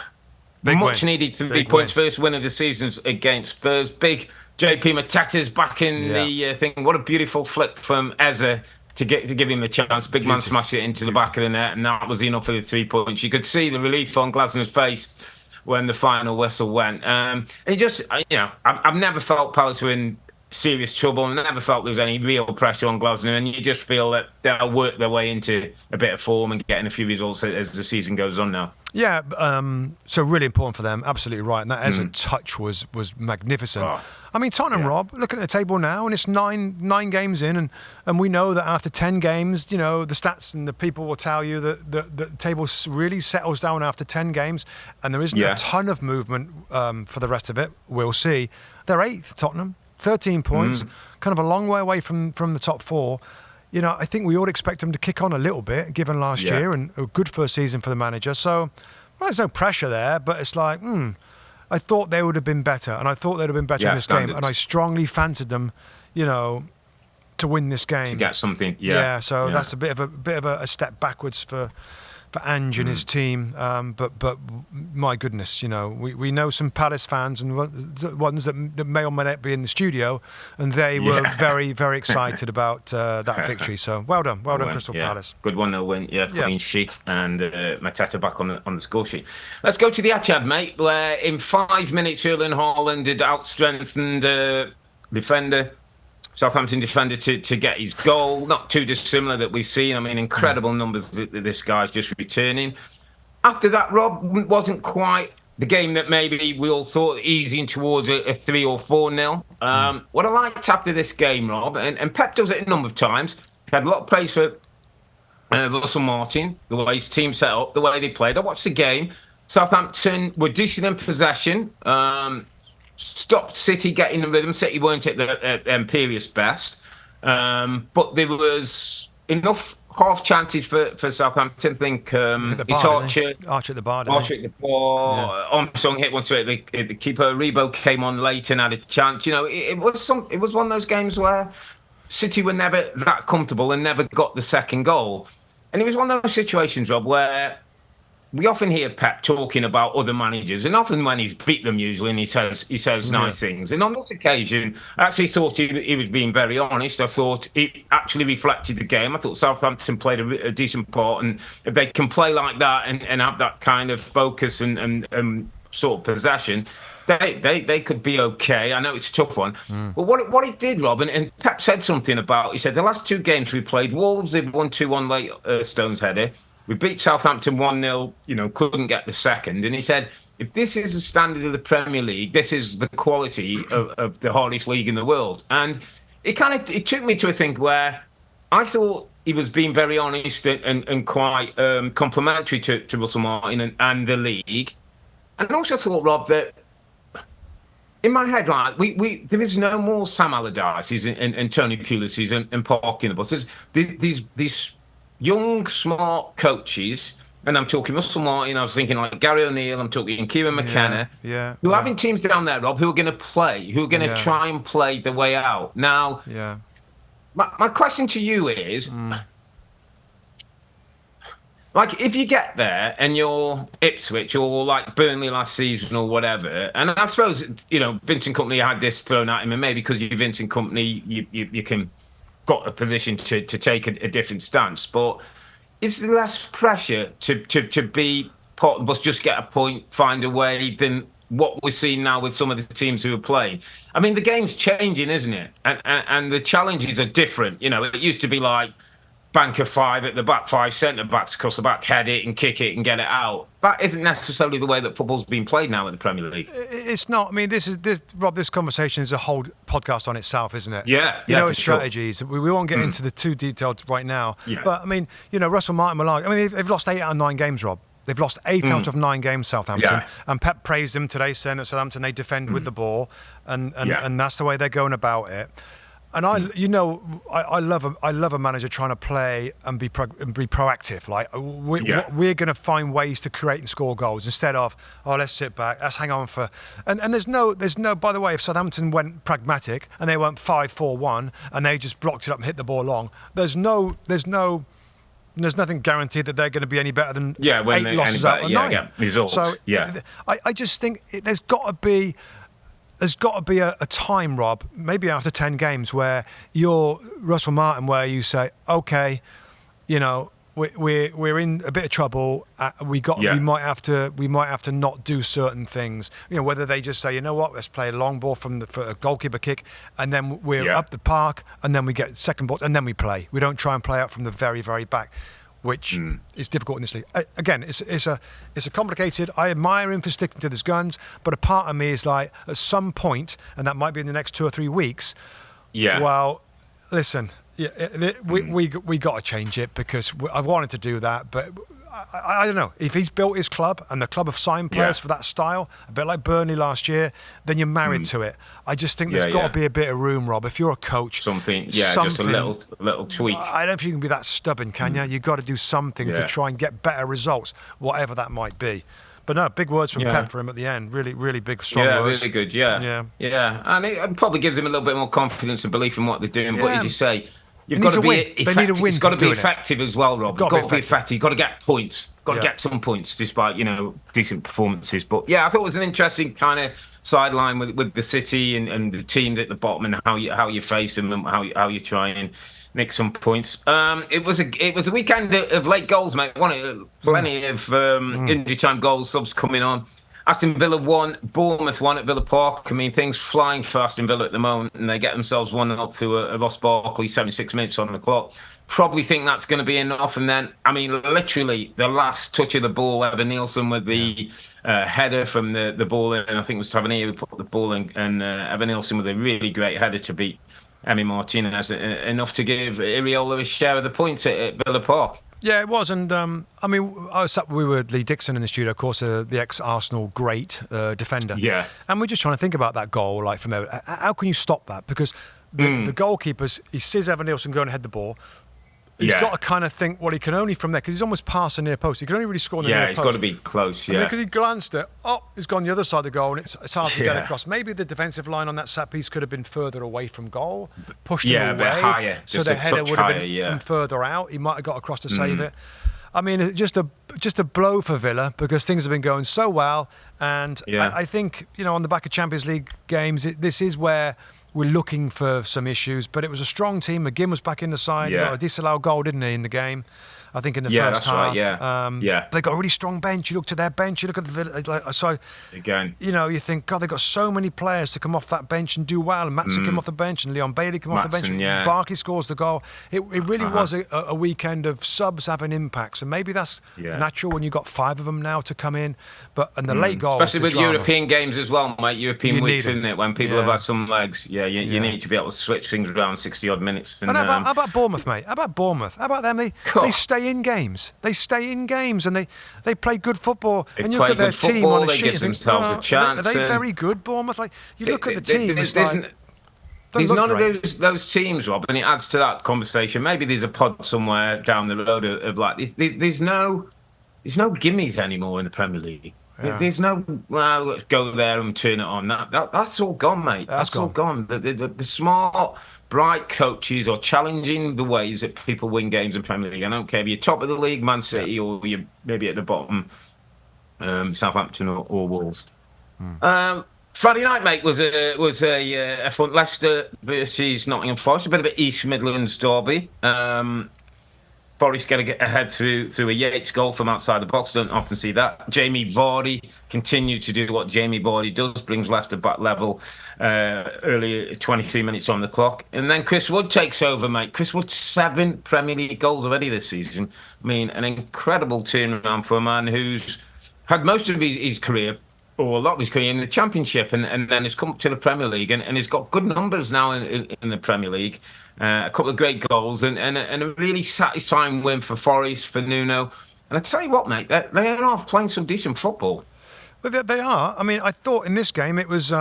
much-needed 3 points. First win of the season against Spurs. Big JP Mateta's back in the thing. What a beautiful flick from Eze to give him the chance. Big man smashed it into the back of the net, and that was enough for the 3 points. You could see the relief on Glasner's face when the final whistle went. It just, I've never felt Palace were in serious trouble, and I never felt there was any real pressure on Glasner, and you just feel that they'll work their way into a bit of form and getting a few results as the season goes on now. Yeah, so really important for them, absolutely right. And that Eze touch was magnificent. I mean, Tottenham, Rob, looking at the table now, and it's nine games in, and we know that after 10 games, the stats and the people will tell you that the table really settles down after 10 games, and there isn't a ton of movement for the rest of it. We'll see. They're 8th, Tottenham, 13 points, kind of a long way away from the top 4. I think we all expect them to kick on a little bit, given last year, and a good first season for the manager. So there's no pressure there, but it's like, I thought they would have been better, and I thought they'd have been better in this game, and I strongly fancied them, to win this game. To get something, so that's a bit of a step backwards for Ange and his team, but my goodness, we know some Palace fans and ones that may or may not be in the studio, and they were very, very excited about that victory. So well done, Crystal Palace. Good 1-0 win, clean sheet, and Mateta back on the score sheet. Let's go to the Etihad, mate, where in 5 minutes Erling Haaland had out-strengthened Southampton defender to get his goal. Not too dissimilar that we've seen. I mean, incredible numbers that this guy's just returning. After that, Rob, wasn't quite the game that maybe we all thought, easing towards a 3 or 4-0. What I liked after this game, Rob, and Pep does it a number of times, he had a lot of praise for Russell Martin, the way his team set up, the way they played. I watched the game. Southampton were decent in possession. Stopped City getting the rhythm. City weren't at their imperious best. But there was enough half chances for Southampton. I think it's Archer at the bar. Armstrong hit one straight. The keeper Rebo came on late and had a chance. It was one of those games where City were never that comfortable and never got the second goal. And it was one of those situations, Rob, where we often hear Pep talking about other managers, and often when he's beat them, usually, and he says nice things. And on this occasion, I actually thought he was being very honest. I thought it actually reflected the game. I thought Southampton played a decent part, and if they can play like that and have that kind of focus and sort of possession, they could be okay. I know it's a tough one. But what it did, Rob, and Pep said something about, he said, the last 2 games we played, Wolves, they've won 2-1 late Stone's header. We beat Southampton 1-0, couldn't get the second. And he said, if this is the standard of the Premier League, this is the quality of the hardest league in the world. And it took me to a thing where I thought he was being very honest and quite complimentary to Russell Martin and the league. And I also thought, Rob, that in my head, right, there is no more Sam Allardyce's and Tony Pulis's and parking the buses. These young, smart coaches, and I'm talking Russell Martin, I was thinking like Gary O'Neill, I'm talking Kieran McKenna, who are having teams down there, Rob, who are going to play, who are going to try and play the way out. Now, my question to you is, like, if you get there and you're Ipswich or like Burnley last season or whatever, and I suppose, Vincent Kompany had this thrown at him, and maybe because you're Vincent Kompany, you can got a position to take a different stance. But is there less pressure to be part of the bus, just get a point, find a way, than what we're seeing now with some of the teams who are playing? I mean, the game's changing, isn't it? And the challenges are different. It used to be like bank of 5 at the back, 5 centre-backs across the back, head it and kick it and get it out. That isn't necessarily the way that football's being played now in the Premier League. It's not. I mean, Rob, this conversation is a whole podcast on itself, isn't it? Yeah. It's strategies. We won't get into the too detailed right now. Yeah. But, I mean, Russell Martin, they've lost 8 out of 9 games, Rob. They've lost 8 out of 9 games, Southampton. Yeah. And Pep praised them today, saying that Southampton, they defend with the ball. And that's the way they're going about it. And I love a manager trying to play and be proactive. Like we're going to find ways to create and score goals instead of let's sit back, let's hang on for. And there's no. By the way, if Southampton went pragmatic and they went 5-4-1 and they just blocked it up and hit the ball long, there's nothing guaranteed that they're going to be any better than 8 losses out of 9. Results. So I just think there's got to be. There's got to be a time, Rob, maybe after 10 games, where you're Russell Martin, where you say, okay, we're in a bit of trouble. We might have to not do certain things. Whether they just say, you know what, let's play a long ball for a goalkeeper kick, and then we're up the park, and then we get second ball, and then we play. We don't try and play out from the very, very back, which is difficult in this league. Again, it's a complicated. I admire him for sticking to his guns, but a part of me is like, at some point, and that might be in the next 2 or 3 weeks. Yeah. Well, listen, we got to change it because I wanted to do that, but I don't know. If he's built his club and the club have signed players for that style, a bit like Burnley last year, then you're married to it. I just think there's got to be a bit of room, Rob. If you're a coach, something, just a little tweak. I don't think you can be that stubborn, can you? You've got to do something to try and get better results, whatever that might be. But no, big words from Pep for him at the end. Really, really big, strong words. Yeah, really good. Yeah. And it probably gives him a little bit more confidence and belief in what they're doing. But as you say, you've got to be effective. It's got to be effective as well, Rob. It's got to be effective. You've got to get points. Got to get some points despite, decent performances. But I thought it was an interesting kind of sideline with the City and the teams at the bottom and how you face them and how you try and nick some points. It was a weekend of late goals, mate. Plenty of injury time goals, subs coming on. Aston Villa won, Bournemouth won at Villa Park. I mean, things flying for Aston Villa at the moment, and they get themselves 1-up through a Ross Barkley, 76 minutes on the clock. Probably think that's going to be enough. And then, I mean, literally the last touch of the ball, Evan Nielsen with the header from the ball, and I think it was Tavernier who put the ball in, and Evan Nielsen with a really great header to beat Emi Martinez, enough to give Earle a share of the points at Villa Park. Yeah, it was, and we were with Lee Dixon in the studio, of course, the ex-Arsenal great defender. Yeah, and we're just trying to think about that goal, like from there. How can you stop that? Because the goalkeepers, he sees Evan Nielsen go and head the ball. He's got to kind of think, well, he can only from there, because he's almost past the near post. He can only really score on the near post. Yeah, he's got to be close, because he glanced at, he's gone the other side of the goal, and it's hard to get across. Maybe the defensive line on that set piece could have been further away from goal, pushed him away. A bit higher. So the header would have been from further out. He might have got across to save it. I mean, just a blow for Villa, because things have been going so well. And I think, on the back of Champions League games, this is where we're looking for some issues, but it was a strong team. McGinn was back in the side. He got a disallowed goal, didn't he, in the game? I think, in the first half. Right, They got a really strong bench. You look to their bench, you look at the so again. You think, God, they got so many players to come off that bench and do well. And Matson came off the bench, and Leon Bailey came off the bench. Barkley scores the goal. It really was a weekend of subs having impacts, and maybe that's natural when you've got 5 of them now to come in. And the late goals, especially with European games as well, mate. European weeks, isn't it? When people have had some legs, you need to be able to switch things around 60 odd minutes. And how about Bournemouth, mate? How about Bournemouth? How about them? They stay in games. They stay in games, and they play good football. And you look at their team on a sheet, give themselves a chance. Are they very good, Bournemouth? Like, you look at the team. There's none of those teams, Rob, and it adds to that conversation. Maybe there's a pod somewhere down the road of like there's no gimmies anymore in the Premier League. Yeah. There's no let's go there and turn it on. That's all gone, mate. That's all gone. The smart, bright coaches are challenging the ways that people win games in Premier League. I don't care if you're top of the league, Man City, or you're maybe at the bottom, Southampton or Wolves. Friday night, mate, was a fun Leicester versus Nottingham Forest, a bit of an East Midlands derby. Forest get ahead through a Yates goal from outside the box. Don't often see that. Jamie Vardy continued to do what Jamie Vardy does, brings Leicester back level early, 23 minutes on the clock. And then Chris Wood takes over, mate. Chris Wood, 7 Premier League goals already this season. I mean, an incredible turnaround for a man who's had most of his career, or a lot of his career, in the Championship, and then has come to the Premier League and he's got good numbers now in the Premier League. A couple of great goals and a really satisfying win for Forest, for Nuno. And I tell you what, mate, they are off playing some decent football. They are. I mean, I thought in this game it was...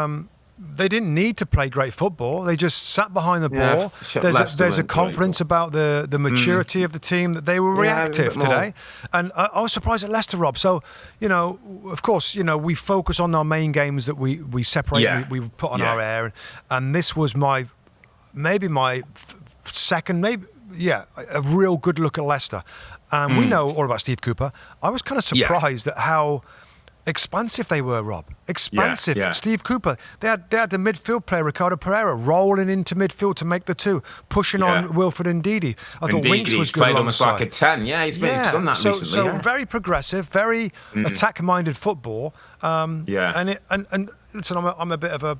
they didn't need to play great football. They just sat behind the ball. There's a confidence about the maturity of the team that they were reactive today. And I was surprised at Leicester, Rob. So, of course, we focus on our main games that we separate, we put on our air. And this was maybe my second, a real good look at Leicester. And we know all about Steve Cooper. I was kind of surprised at how expansive they were, Rob. Expansive. Yeah. Steve Cooper. They had the midfield player, Ricardo Pereira, rolling into midfield to make the 2, pushing on Wilfred Ndidi. I thought Winks was good played alongside. almost like a 10. Yeah, he's done that recently. So very progressive, very attack-minded football. And listen, I'm a bit of a,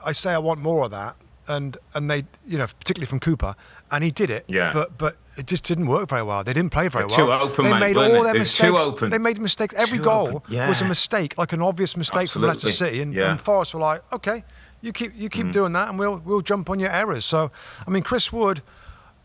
I say I want more of that. And they, particularly from Cooper, and he did it. Yeah. But it just didn't work very well. They didn't play very well. Too open, they mate, made all their mistakes. Too open. They made mistakes. Every goal was a mistake, like an obvious mistake from Leicester City. And Forest were like, okay, you keep doing that, and we'll jump on your errors. So, I mean, Chris Wood.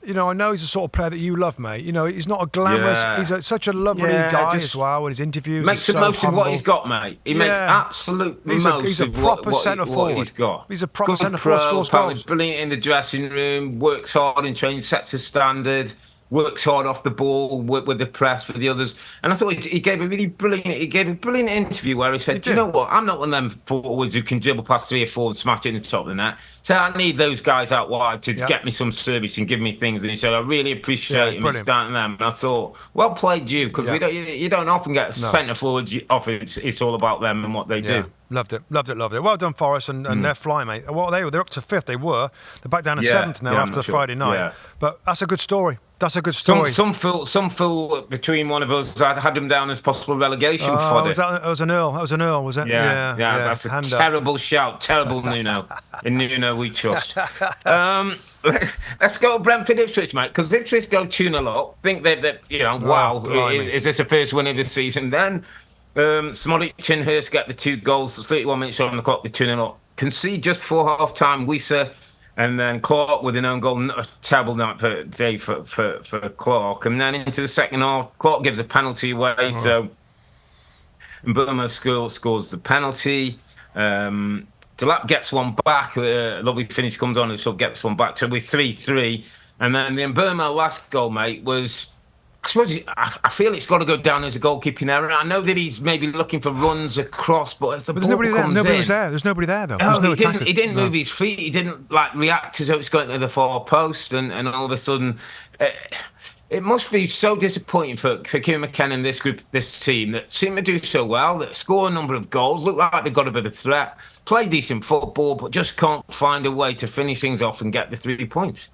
I know he's the sort of player that you love, mate. He's not a glamorous. He's such a lovely guy as well. With his interviews, makes the most of what he's got, mate. He makes absolute most he's a proper centre forward. What he's got. He's a proper centre forward. Scores goals. Brilliant in the dressing room. Works hard in training. Sets a standard. Works hard off the ball with the press for the others. And I thought he gave a brilliant interview where he said, "Do you know what? I'm not one of them forwards who can dribble past 3 or 4 and smash it in the top of the net. So I need those guys out wide to get me some service and give me things." And he said, "I really appreciate him starting them." And I thought, well played you, because you don't often get centre forwards off. It's all about them and what they do. Loved it. Well done, Forest, and they're flying, mate. Well, they're up to 5th. They're back down to 7th now after the Friday night. Yeah. But that's a good story. Some feel between one of us. I had them down as possible relegation fodder. That was an Earle, was it? Yeah. That's a terrible shout. Terrible Nuno. In Nuno we trust. Let's go to Brentford Ipswich, mate, because Ipswich go 2-0 up. Think that wow, is this the first win of the season? Then Smolik and Hurst get the 2 goals. 31 minutes on the clock. They're 2-0 up. Concede just before half time. Wissa. And then Clark with an own goal. A terrible night for Clark. And then into the second half, Clark gives a penalty away. So Bournemouth scores the penalty. Delap gets one back. Lovely finish comes on and sub gets one back. So we're 3-3. And then the Bournemouth last goal, mate, was... I feel it's got to go down as a goalkeeping error. I know that he's maybe looking for runs across, but as the ball comes in... Nobody was there. There's nobody there, though. No, he didn't move his feet. He didn't react as though it's going to the far post. And all of a sudden... it must be so disappointing for Kieran McKenna and this team that seem to do so well, that score a number of goals, look like they've got a bit of threat, play decent football, but just can't find a way to finish things off and get the 3 points.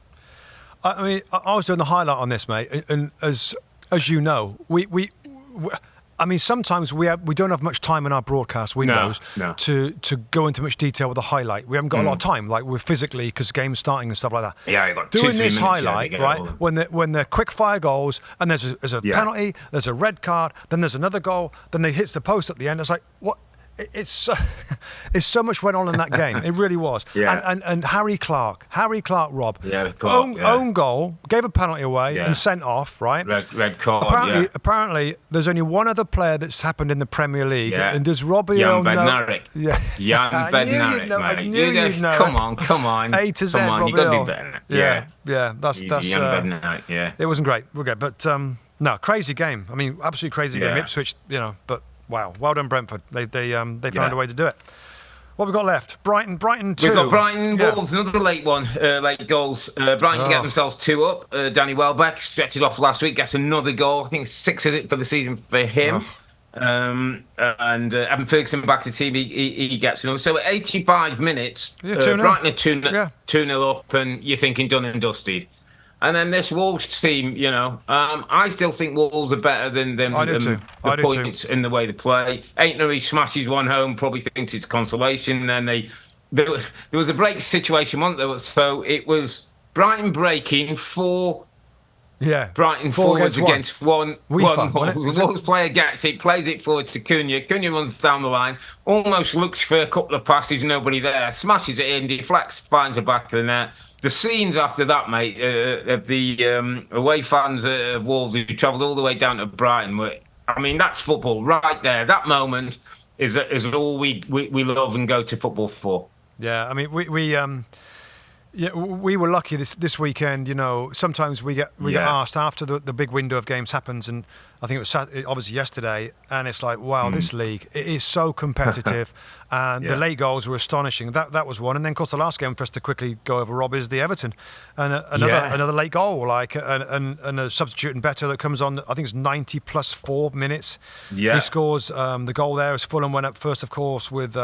I mean, I was doing the highlight on this, mate, and as as you know, I mean, sometimes we don't have much time in our broadcast windows to go into much detail with a highlight. We haven't got a lot of time, like we're physically, because game's starting and stuff like that. Yeah, you got doing 2-3 this minutes, highlight, right? When they're quick fire goals, and there's a penalty, there's a red card, then there's another goal, then they hits the post at the end. It's like what? It's so much went on in that game. It really was. And Harry Clark, Rob. Own goal, gave a penalty away and sent off. Right. Red card. Apparently, there's only one other player that's happened in the Premier League, and does Robbie Jan know? Bednarik. Jan Bednarik, mate. I knew you'd know. Come on. A to Z, Robbie. You got to be better. Yeah. That's. Jan Bednarik. Yeah. It wasn't great. Okay, but no, crazy game. I mean, absolutely crazy game. Ipswich, but. Wow, well done, Brentford. They found a way to do it. What have we got left? Brighton 2. We've got Brighton, Wolves, another late one, late goals. Brighton get themselves 2 up. Danny Welbeck stretched it off last week, gets another goal. I think 6 is it for the season for him. And Evan Ferguson back to the team, he gets another. So at 85 minutes, Brighton are 2-0 up, and you're thinking done and dusted. And then this Wolves team, I still think Wolves are better than them. The points in the way they play. Aitnery smashes one home, probably thinks it's consolation. And then there was a break situation, wasn't there? So it was Brighton breaking 4. Yeah. Brighton forwards against one. The Wolves player gets it, plays it forward to Cunha. Cunha runs down the line, almost looks for a couple of passes, nobody there, smashes it in, deflects, finds the back of the net. The scenes after that, mate, of the away fans of Wolves who travelled all the way down to Brighton, that's football right there. That moment is all we love and go to football for. Yeah, I mean, we were lucky this weekend. Sometimes we get asked after the big window of games happens, and I think it was obviously yesterday, and it's like, wow, this league, it is so competitive, and the late goals were astonishing. That was one, and then of course the last game for us to quickly go over, Rob, is the Everton, and another late goal, and a substitute and better that comes on. I think it's 90 plus 4 minutes. Yeah, he scores the goal there as Fulham went up first, of course, with.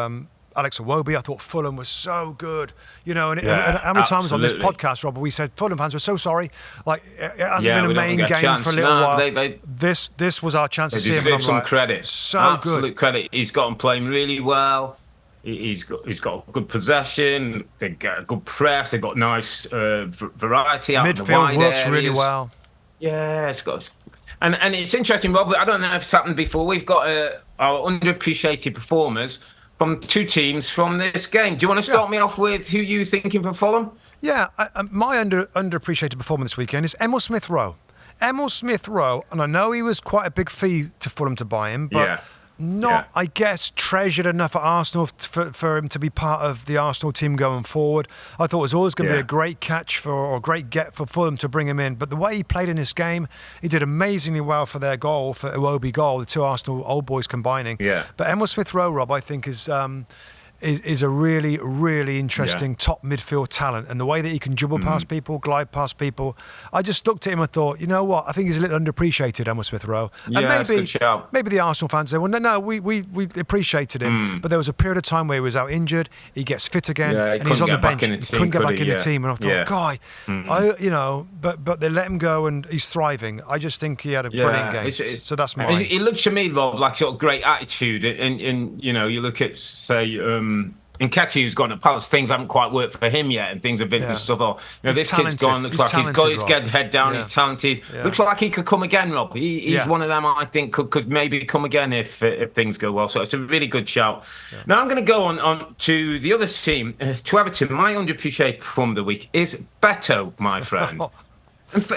Alex Iwobi. I thought Fulham was so good, and how many times on this podcast, Rob, we said Fulham fans were so sorry. Like it hasn't been a main game for a little while. This was our chance to see him. He deserves some credit. So absolute credit. He's got him playing really well. He's got good possession. They got a good press. They've got nice variety out midfield in the wide works areas. Really well. Yeah, it's got. And it's interesting, Rob. I don't know if it's happened before. We've got our underappreciated performers from 2 teams from this game. Do you want to start me off with who you thinking for Fulham? Yeah, my underappreciated performer this weekend is Emile Smith-Rowe. Emile Smith-Rowe, and I know he was quite a big fee to Fulham to buy him, but I guess, treasured enough at Arsenal for him to be part of the Arsenal team going forward. I thought it was always going to be a great catch or a great get for Fulham to bring him in. But the way he played in this game, he did amazingly well for their goal, for Iwobi goal, the 2 Arsenal old boys combining. Yeah. But Emile Smith-Rowe, Rob, I think is a really, really interesting top midfield talent. And the way that he can dribble past people, glide past people. I just looked at him and thought, you know what? I think he's a little underappreciated, Emile Smith-Rowe. Yeah, and maybe the Arsenal fans say, well, no, we appreciated him. But there was a period of time where he was out injured. He gets fit again, and he's on the bench. He couldn't get back in the team. And I thought, but they let him go, and he's thriving. I just think he had a brilliant game. So that's mine. It looks to me, Rob, like sort of great attitude. And you look at, say, Nketiah, who's gone to Palace, things haven't quite worked for him yet, and things have been stuff off. This talented. Kid's gone, looks like he's got his head down, he's talented. Looks like he could come again, Rob. He's one of them I think could maybe come again if things go well. So it's a really good shout. Yeah. Now I'm going to go on to the other team, to Everton. My underappreciated performer of the week is Beto, my friend.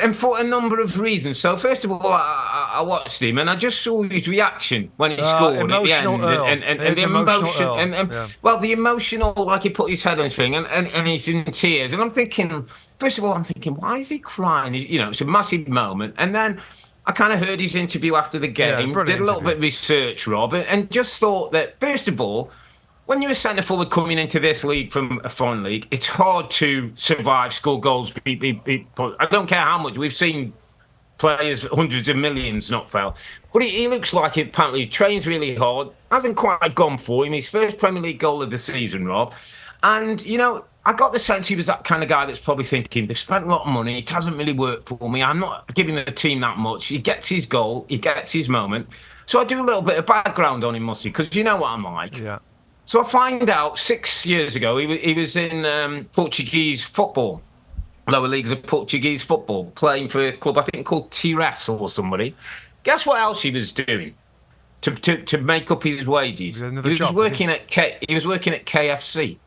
And for a number of reasons. So first of all, I watched him and I just saw his reaction when he scored at the end, and the emotion, well, the emotional, like he put his head on his thing, and he's in tears. And I'm thinking, first of all, why is he crying? It's a massive moment. And then I kind of heard his interview after the game, did a little bit of research, Rob, and just thought that first of all, when you're a centre forward coming into this league from a foreign league, it's hard to survive, score goals. I don't care how much. We've seen players, hundreds of millions not fell. But he looks like it. Apparently, he trains really hard. Hasn't quite gone for him. His first Premier League goal of the season, Rob. And, you know, I got the sense he was that kind of guy that's probably thinking, they've spent a lot of money, it hasn't really worked for me, I'm not giving the team that much. He gets his goal, he gets his moment. So I do a little bit of background on him, Mustoe, because you know what I'm like. Yeah. So I find out 6 years ago, he was in Portuguese football, lower leagues of Portuguese football, playing for a club, I think called Tires or somebody. Guess what else he was doing to make up his wages? He was working at KFC.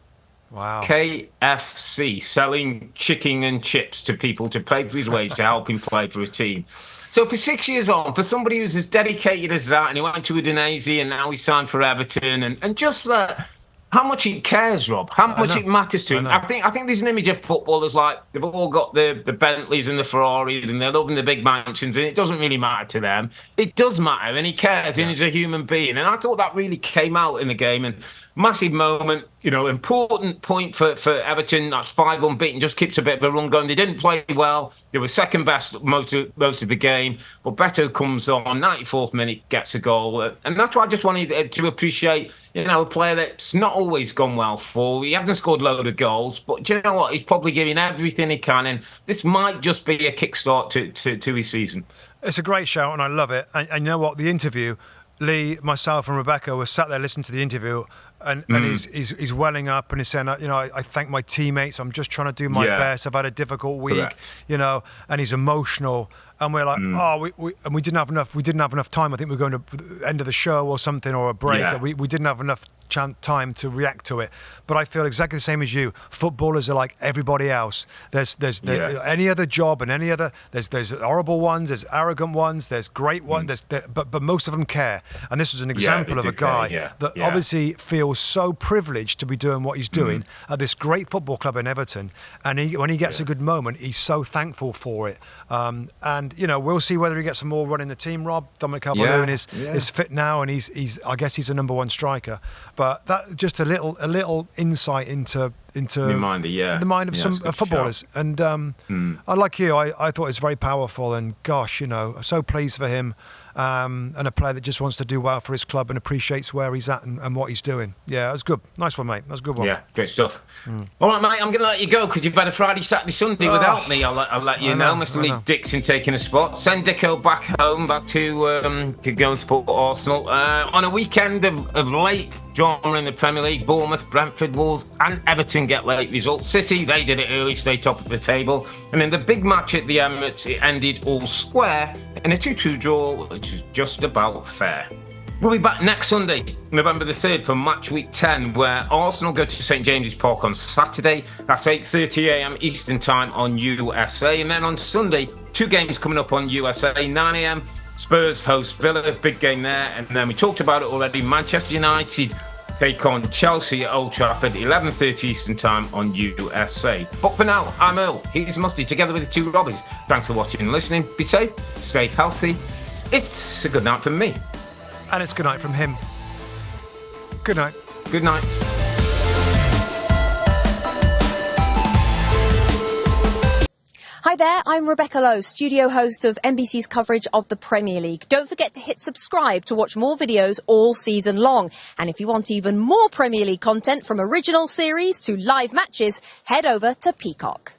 Wow. KFC, selling chicken and chips to people to pay for his wage to help him play for a team. So for 6 years on, for somebody who's as dedicated as that, and he went to Udinese and now he signed for Everton, and just that, how much he cares, Rob, how much it matters to him. I think there's an image of footballers like they've all got the Bentleys and the Ferraris and they're loving the big mansions, and it doesn't really matter to them. It does matter, and he cares, and he's a human being. And I thought that really came out in the game, and massive moment, you know, important point for Everton. That's 5 unbeaten, just keeps a bit of a run going. They didn't play well. They were second best most of the game. But Beto comes on, 94th minute, gets a goal. And that's why I just wanted to appreciate, you know, a player that's not always gone well for. He hasn't scored a load of goals, but do you know what? He's probably giving everything he can. And this might just be a kickstart to his season. It's a great shout, and I love it. And you know what? The interview, Lee, myself and Rebecca were sat there listening to the interview, and he's welling up, and he's saying, you know, I thank my teammates. I'm just trying to do my best. I've had a difficult week, you know, and he's emotional. And we're like, we didn't have enough time. I think we were going to the end of the show or something, or a break. Yeah. We didn't have enough time to react to it. But I feel exactly the same as you. Footballers are like everybody else. There's any other job and any other. There's horrible ones. There's arrogant ones. There's great ones. But most of them care. And this is an example of a guy that obviously feels so privileged to be doing what he's doing at this great football club in Everton. And when he gets a good moment, he's so thankful for it. And you know, we'll see whether he gets some more run in the team. Rob, Dominic Calvert-Lewin is fit now, and he's I guess he's a number one striker. But that just a little insight into the mind of some footballers. Shot. And I like you. I thought it was very powerful. And gosh, you know, I'm so pleased for him. And a player that just wants to do well for his club and appreciates where he's at and what he's doing. Yeah, that's good. Nice one, mate. That's a good one. Yeah, great stuff. All right, mate, I'm going to let you go because you've had a Friday, Saturday, Sunday without me. I'll let you know. Mr. Lee Dixon taking a spot. Send Dicko back home, back to go and support Arsenal. On a weekend of late drama in the Premier League, Bournemouth, Brentford, Wolves and Everton get late results. City, they did it early, stay top of the table. And in the big match at the Emirates, it ended all square in a 2-2 draw, which is just about fair. We'll be back next Sunday, November the 3rd, for Matchweek 10, where Arsenal go to St James's Park on Saturday. That's 8:30 a.m. Eastern Time on USA. And then on Sunday, 2 games coming up on USA, 9 a.m. Spurs host Villa, big game there. And then we talked about it already, Manchester United take on Chelsea at Old Trafford, 11:30 Eastern Time on USA. But for now, I'm Earle, he's Mustoe, together with the 2 Robbies. Thanks for watching and listening. Be safe, stay healthy. It's a good night from me. And it's good night from him. Good night. Good night. Hi there, I'm Rebecca Lowe, studio host of NBC's coverage of the Premier League. Don't forget to hit subscribe to watch more videos all season long. And if you want even more Premier League content, from original series to live matches, head over to Peacock.